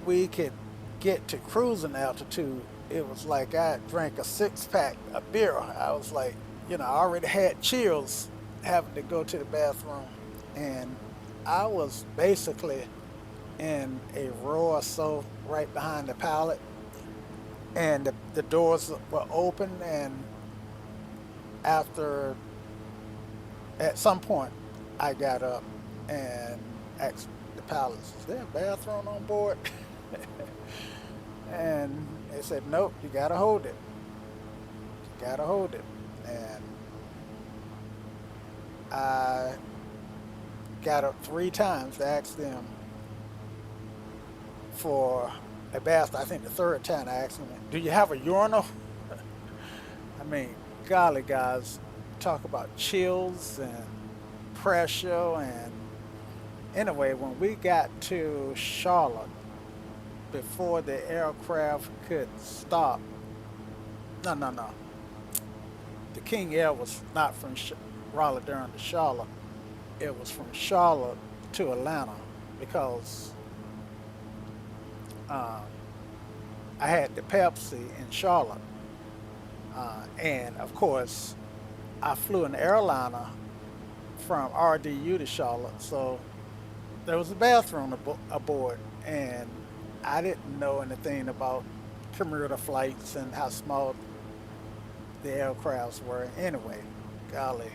we could get to cruising altitude, it was like I drank a 6-pack of beer. I was like, you know, I already had chills having to go to the bathroom, and I was basically in a row or so right behind the pilot, and the doors were open. And after, at some point, I got up and asked the pilots, "Is there a bathroom on board?" And they said, "Nope, you gotta hold it. You gotta hold it." And I got up 3 times to ask them for a bath. I think the third time I asked them, "Do you have a urinal?" I mean, golly, guys, talk about chills and pressure. And anyway, when we got to Charlotte, before the aircraft could stop, no, no, no. The King Air was not from Raleigh Durham to Charlotte. It was from Charlotte to Atlanta because um, I had the Pepsi in Charlotte. And of course, I flew an airliner from RDU to Charlotte. So there was a bathroom aboard. And I didn't know anything about commuter flights and how small the aircrafts were. Anyway, golly,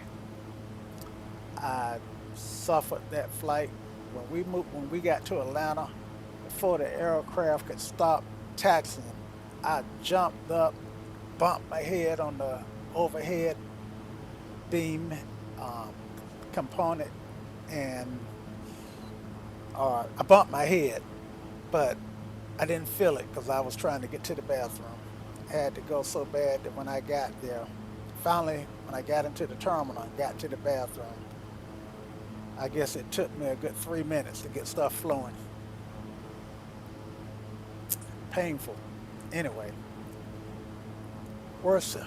I suffered that flight. When we got to Atlanta, before the aircraft could stop taxiing, I jumped up, bumped my head on the overhead beam um, component, and I bumped my head, but I didn't feel it because I was trying to get to the bathroom. I had to go so bad that when I got there, finally, when I got into the terminal and got to the bathroom, I guess it took me a good 3 minutes to get stuff flowing. Painful. Anyway, worst,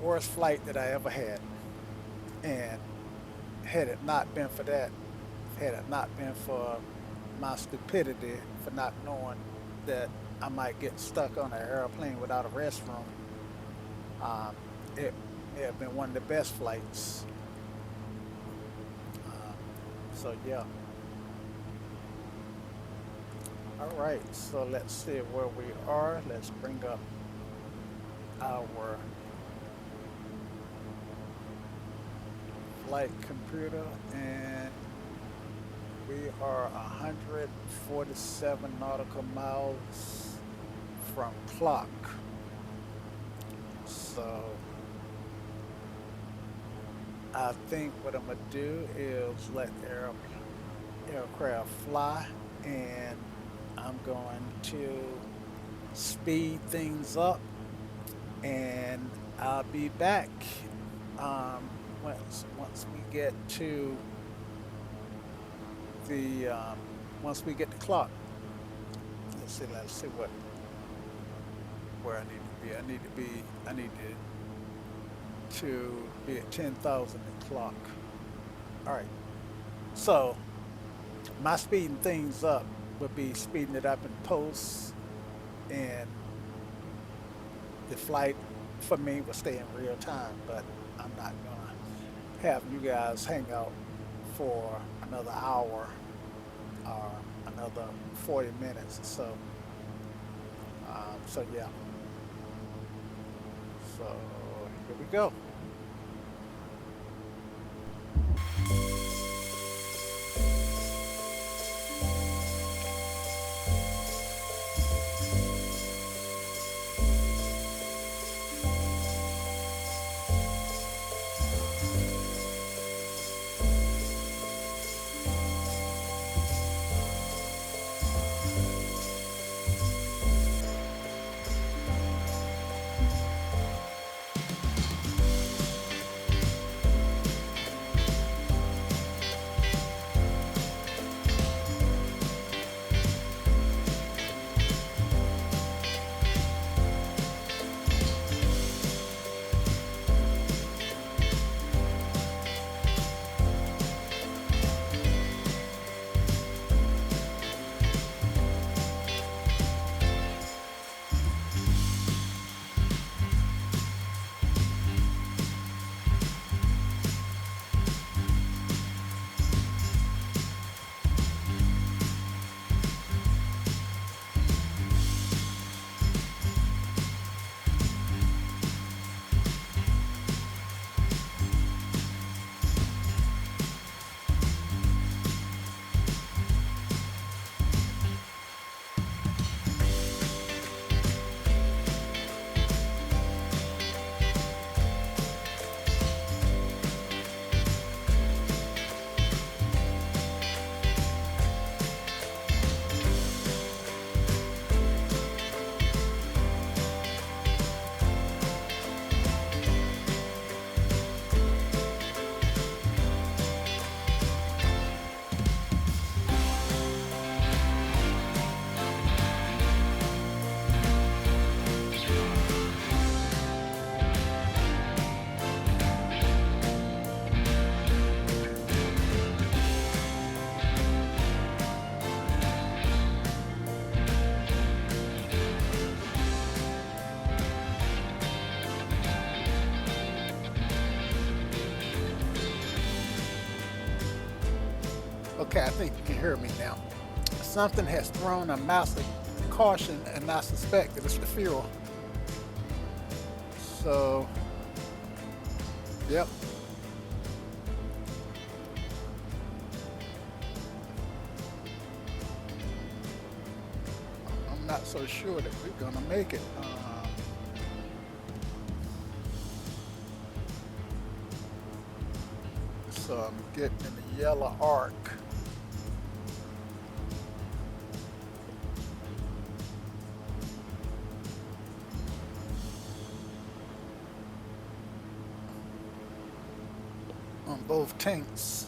worst flight that I ever had. And had it not been for that, had it not been for my stupidity for not knowing that I might get stuck on an airplane without a restroom, um, it may have been one of the best flights. Um, so yeah. All right. So let's see where we are. Let's bring up our flight computer, and we are 147 nautical miles from clock. So I think what I'm gonna do is let aircraft fly, and I'm going to speed things up, and I'll be back um, once we get to the once we get the clock. Let's see what where I need to be. I need to be at 10,000 at clock. All right. So my speeding things up would be speeding it up in post, and the flight for me will stay in real time. But I'm not gonna have you guys hang out for another hour or another 40 minutes or so. So yeah. So here we go. Okay, I think you can hear me now. Something has thrown a massive caution, and I suspect that it's the fuel. So, yep. I'm not so sure that we're gonna make it. So I'm getting in the yellow arc. On both tanks.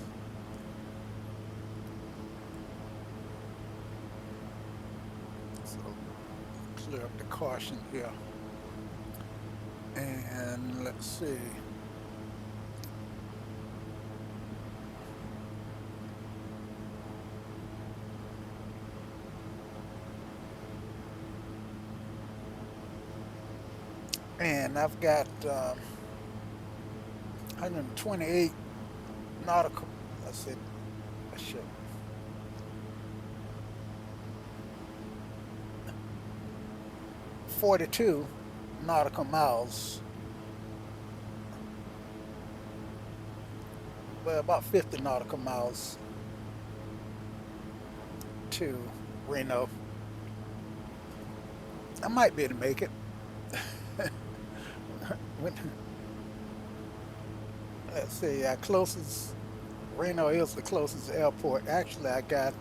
So clear up the caution here. And let's see. And I've got 128 nautical. I said, I should. 42 nautical miles. Well, about 50 nautical miles to Reno. I might be able to make it. Let's see, our closest, Reno is the closest airport. Actually, I got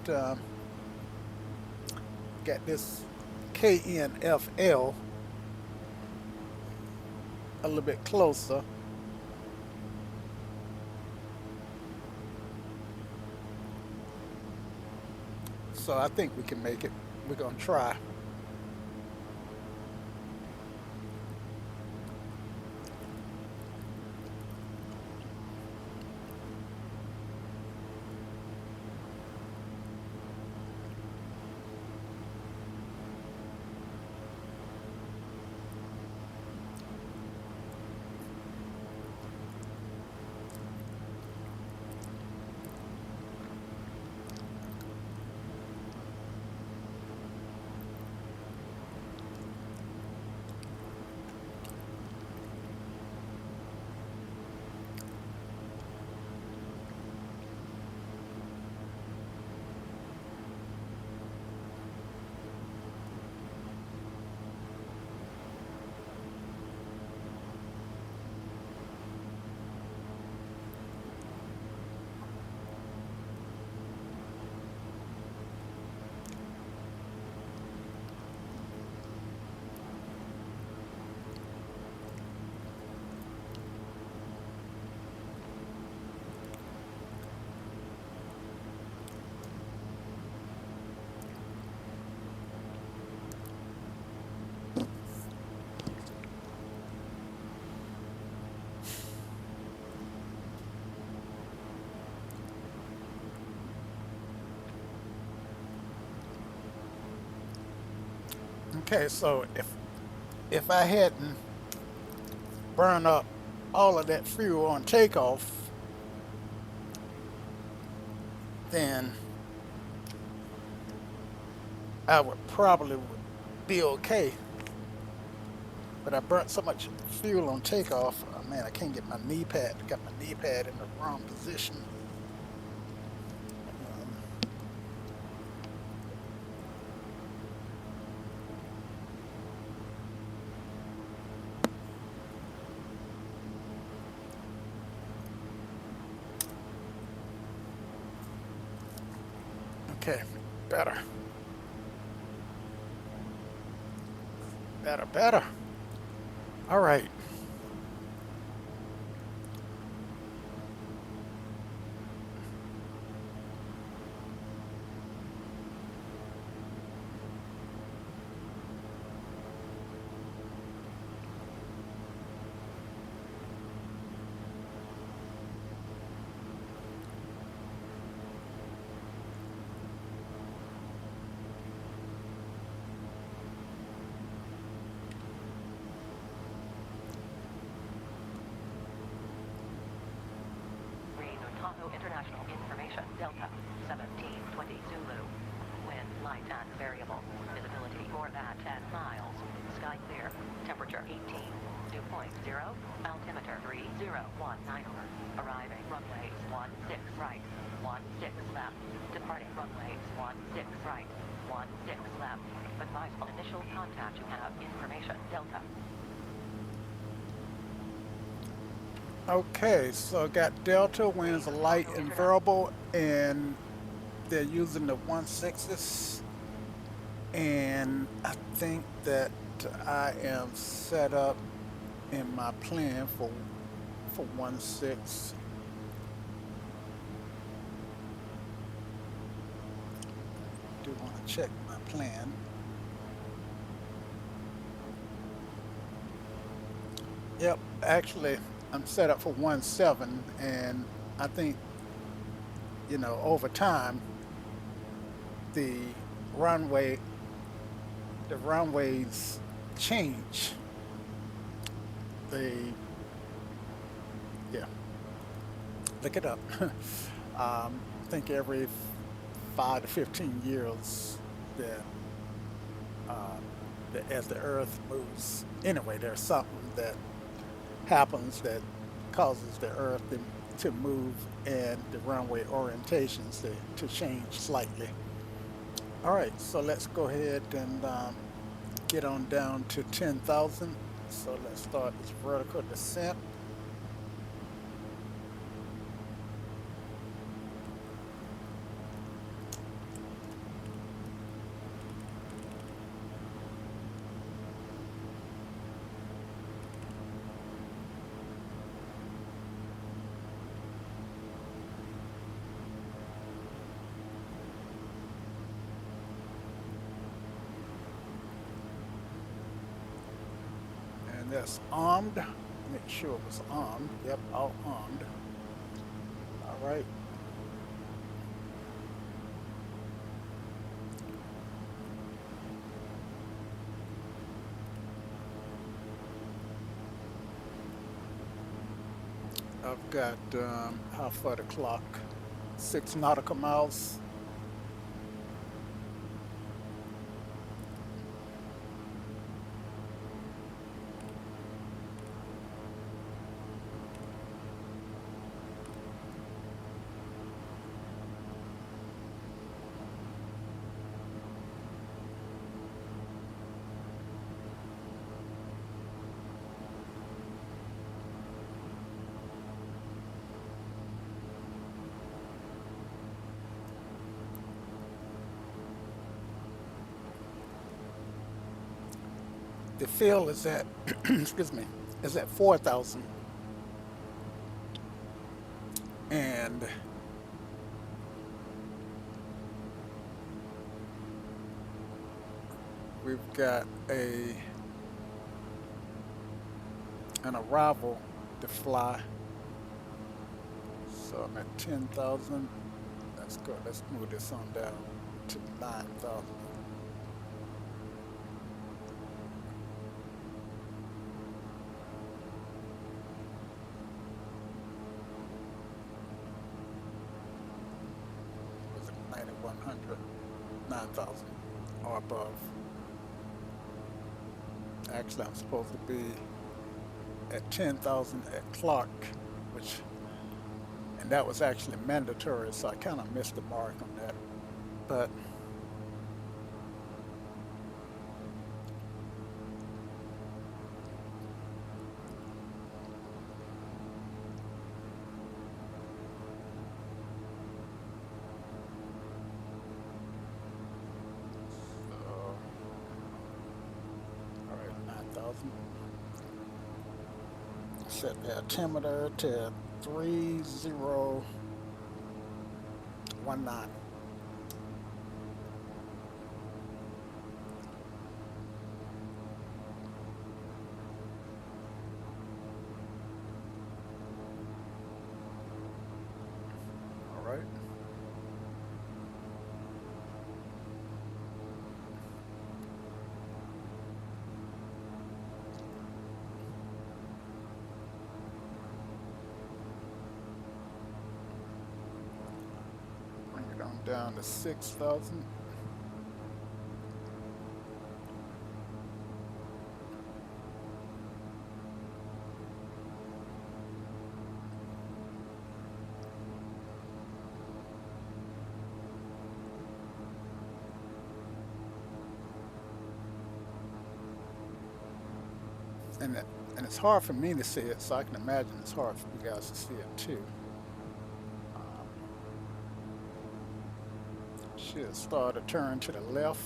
this KNFL a little bit closer. So I think we can make it. We're gonna try. Okay, so if I hadn't burned up all of that fuel on takeoff, then I would probably be okay. But I burnt so much fuel on takeoff. Oh man, I can't get my knee pad. I got my knee pad in the wrong position. Okay, better. Better. All right. light and variable. Visibility more than 10 miles. Sky clear. Temperature 18. Dew point 0. Altimeter 3019. Arriving runways 16 right. 16 left. Departing runways 16 right. 16 left. Advise on initial contact. You have information. Delta. Okay, so got Delta, winds are light and variable, and they're using the 1/6s. And I think that I am set up in my plan for 1/6. Do want to check my plan. Yep, actually, I'm set up for 1/7, and I think, you know, over time, the runway, the runways change. They, yeah, look it up. I think every 5 to 15 years that, as the Earth moves, anyway, there's something that happens that causes the Earth to move and the runway orientations to change slightly. All right, so let's go ahead and get on down to 10,000. So let's start this vertical descent. And that's armed. Make sure it was armed. Yep, all armed. All right. I've got how far the clock? 6 nautical miles. The field is at, excuse me, is at 4,000. And we've got an arrival to fly. So I'm at 10,000. Let's go. Let's move this on down to 9,000. Was it 9,100? 9,000 or above. Actually, I'm supposed to be at 10,000 at Clark, and that was actually mandatory, so I kind of missed the mark on that. But all right, 9,000. Set the altimeter to 3019. All right. Bring it on down to 6,000. and it's hard for me to see it, so I can imagine it's hard for you guys to see it too. Should start a turn to the left.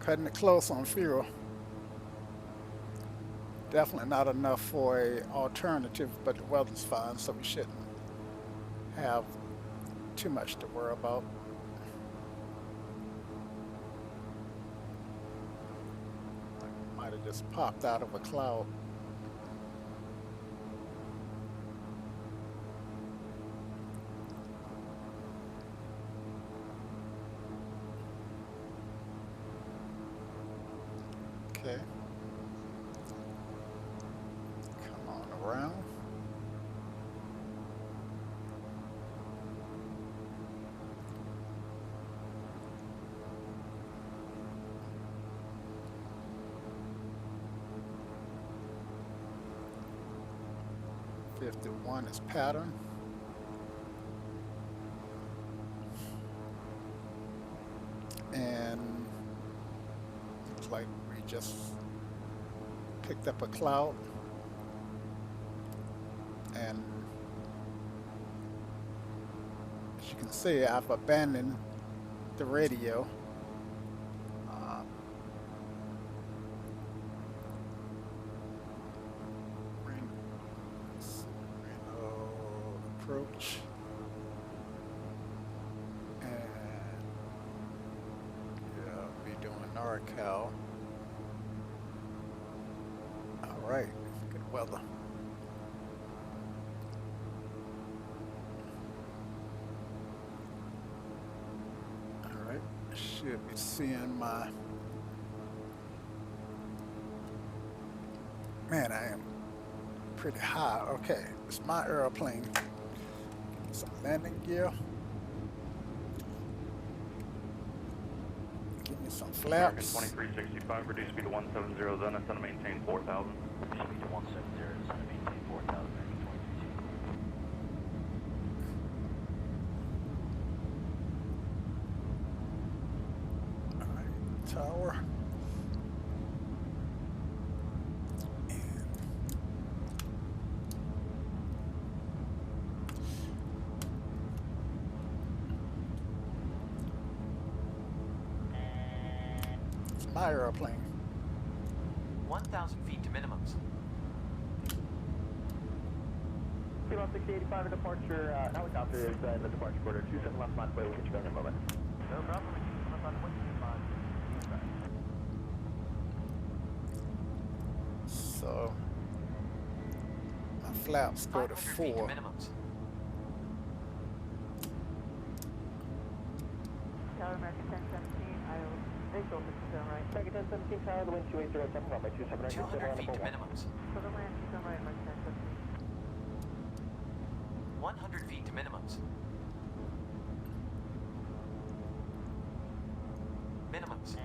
Cutting it close on fuel. Definitely not enough for a alternative, but the weather's fine, so we shouldn't have too much to worry about. Might have just popped out of a cloud. Okay. Come on around. '51 is pattern. And looks like we just picked up a cloud, and as you can see, I've abandoned the radio. Reno approach, and yeah, I'll be doing NorCal. All right, good weather. All right, should be seeing my, man, I am pretty high. Okay, it's my airplane. Give me some landing gear. Give me some American flaps. 2365, reduce speed to 170, zone, ascend to maintain 4,000. Speed to 170, ascend to maintain 4,000, American 23. All right, tower. It's my airplane. 1,000 feet to minimums. Kilo 6085 departure, helicopter is in the departure quarter, 27 left line, we'll get you back in a moment. No problem, left line, 125. So my flaps go to 500 feet to 4. minimums. Tower American 1017, Iowa. Visual 67 right. Second 1017 tower, the wind 2807, runway 27 200 feet to minimums. For the land, keep on right, American 1017. 100 feet to minimums. Minimums.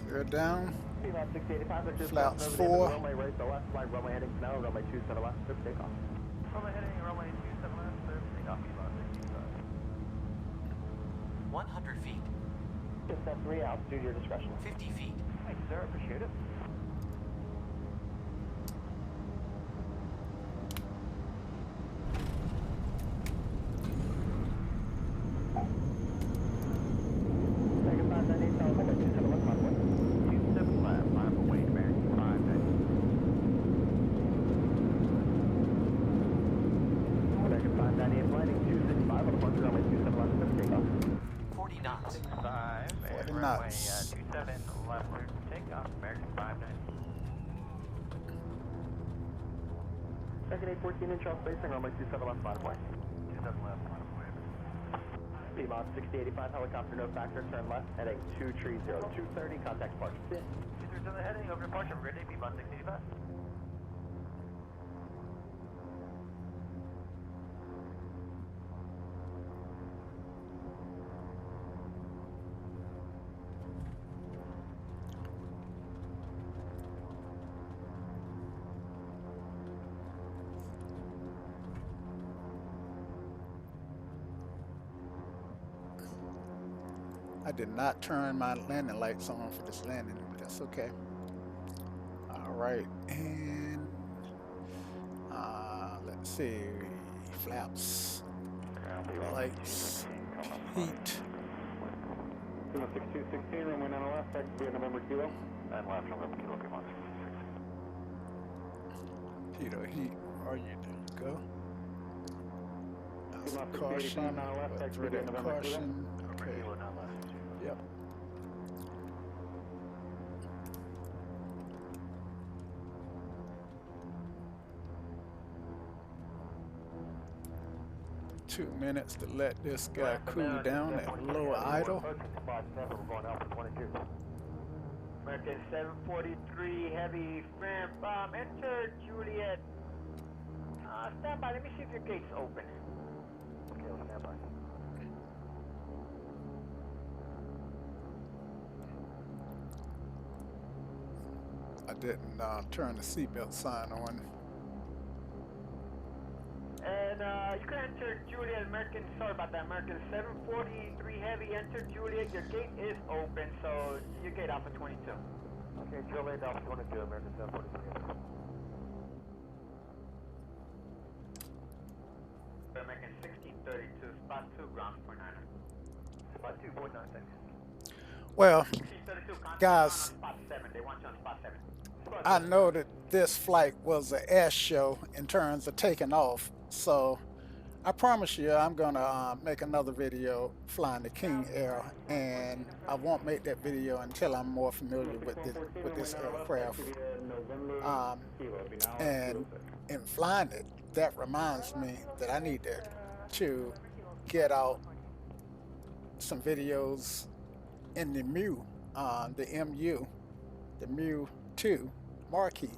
Gear down. Kilo 685, just Flaps over the 4. runway right to left, flight runway heading to now, runway 27 left, clear for takeoff. Runway heading, runway 27 left, clear for takeoff, Kilo 685. 100 feet. Just that 3, altitude, your discretion. 50 feet. Thank you, sir, appreciate it. Second 598, tower, runway 27 left, runway. 27 left, line for weight, American 590. American 598, landing 265, on departure, runway 27 left, clear for takeoff. 40 knots. 5, 40 runway knots. 27 left, clear for takeoff, American 590. Second 814 inch off spacing, runway 27 left, line of way. 27 left, line of way. T-Mod 6085 helicopter, no factor, turn left, heading 230, 230, contact departure. Users on the heading over departure. We're going to T-Mod 6085. I did not turn my landing lights on for this landing, but that's okay. All right, and let's see, flaps, lights, heat. 6216, runway 9 left, taxi via November Kilo. 9 left, November Kilo, T-Mod 66. Heat or heat, are you? There you go. That's T-Mod caution, 6085, 9 left, taxi through via that November Kilo. caution. Okay, Kilo, 9 left. yep. Two minutes to let this guy cool down at low idle. American 743 heavy ramp, enter Juliet. Stand by, let me see if your gate's open. Okay, I'll stand by. I didn't turn the seatbelt sign on. And you can enter Juliet, American, sorry about that, American 743 heavy, enter Juliet, your gate is open, so your gate Alpha 22. Okay, Juliet, Alpha 22, American 743. American 1632, spot 2, ground 49er. Spot 2, 496. Well, 1632, contact guys, on spot 7, they want you on spot 7. I know that this flight was an air show in terms of taking off, so I promise you I'm gonna make another video flying the KingAir, and I won't make that video until I'm more familiar with this aircraft. And in flying it, that reminds me that I need to get out some videos in the MU, the MU-2 Marquee.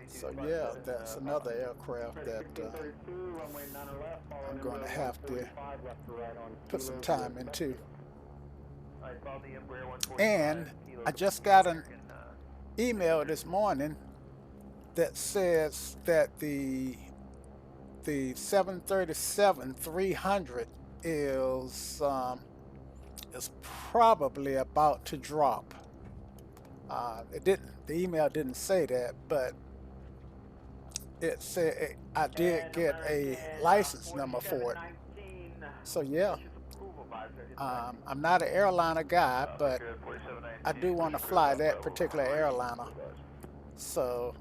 So yeah, that's another aircraft that I'm going to have to put some time into. And I just got an email this morning that says that the 737-300 is probably about to drop. The email didn't say that, but it said I did get a license number for it. So yeah, I'm not an airliner guy, but I do want to fly that particular airliner. So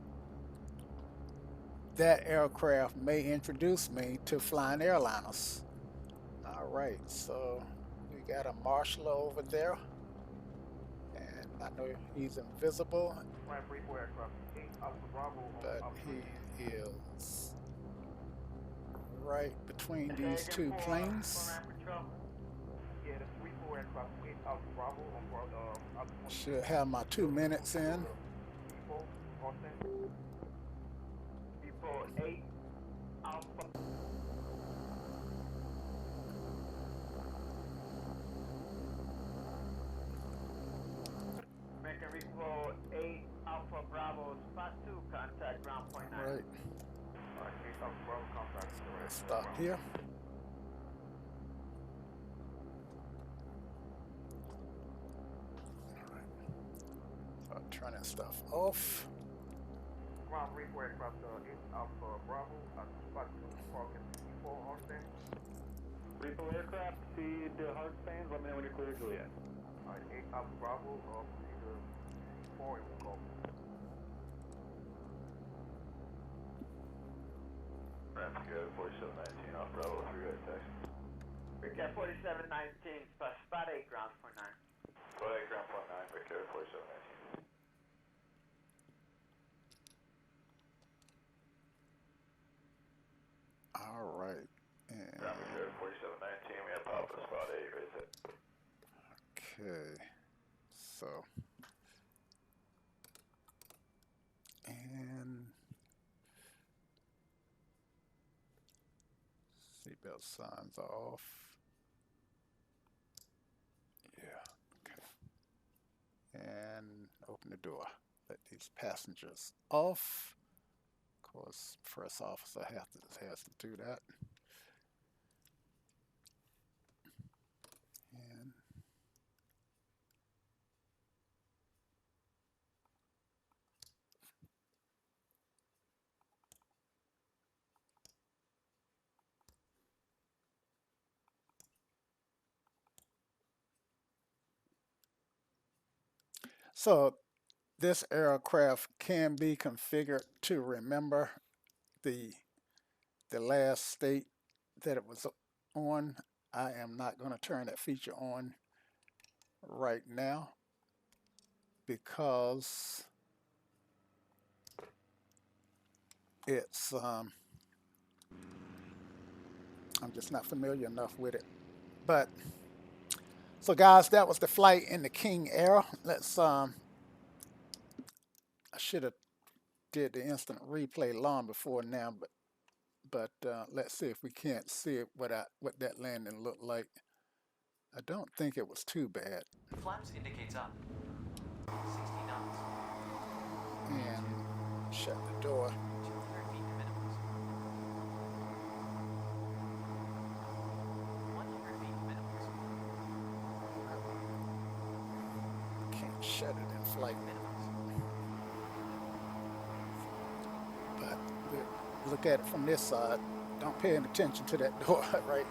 that aircraft may introduce me to flying airliners. All right, so we got a marshal over there, and I know he's invisible, but he is right between these two planes. Should have my 2 minutes in. American Repo 8 Alpha Bravo, spot 2, contact ground point 9. Right. Let's stop here. All right. Start turning stuff off. Ground Repo aircraft 8 Alpha Bravo, spot 2, Falcon 4 hard stand. Repo aircraft, see the hard stands, let me know when you're clear, Juliet. Alright, 8 Alpha Bravo, either 4 and we'll go. Traffic good, 4719 off Bravo, 3 right taxi. Breakout 4719, spot 8, ground point 9. Spot 8, ground point 9, breakout 4719. All right. And Traffic good, 4719, we have Okay, so, and seatbelt signs are off. Yeah, okay. And open the door. Let these passengers off. Of course, first officer has to do that. And so this aircraft can be configured to remember the the last state that it was on. I am not going to turn that feature on right now because it's I'm just not familiar enough with it. But so guys, that was the flight in the King Air. Let's I should have did the instant replay long before now, but let's see if we can't see it what that landing looked like. I don't think it was too bad. Flaps indicates up. 60 knots. And shut the door. 200 feet to minimums. 100 feet to minimums. Can't shut it in flight, Minimums. but we'll look at it from this side. Don't pay any attention to that door, right?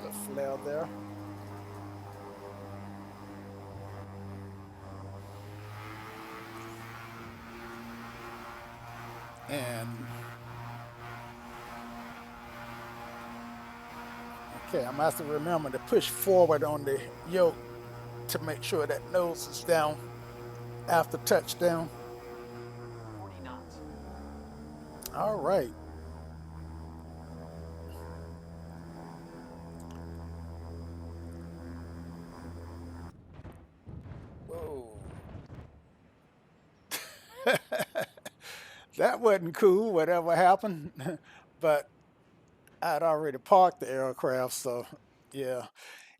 The flare there. And okay, I'm gonna have to remember to push forward on the yoke to make sure that nose is down after touchdown. 40 knots. All right. Whoa. That wasn't cool, whatever happened. But I'd already parked the aircraft, so yeah.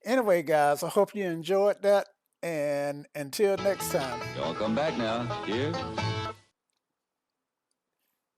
Anyway, guys, I hope you enjoyed that. And until next time. Y'all come back now. Here.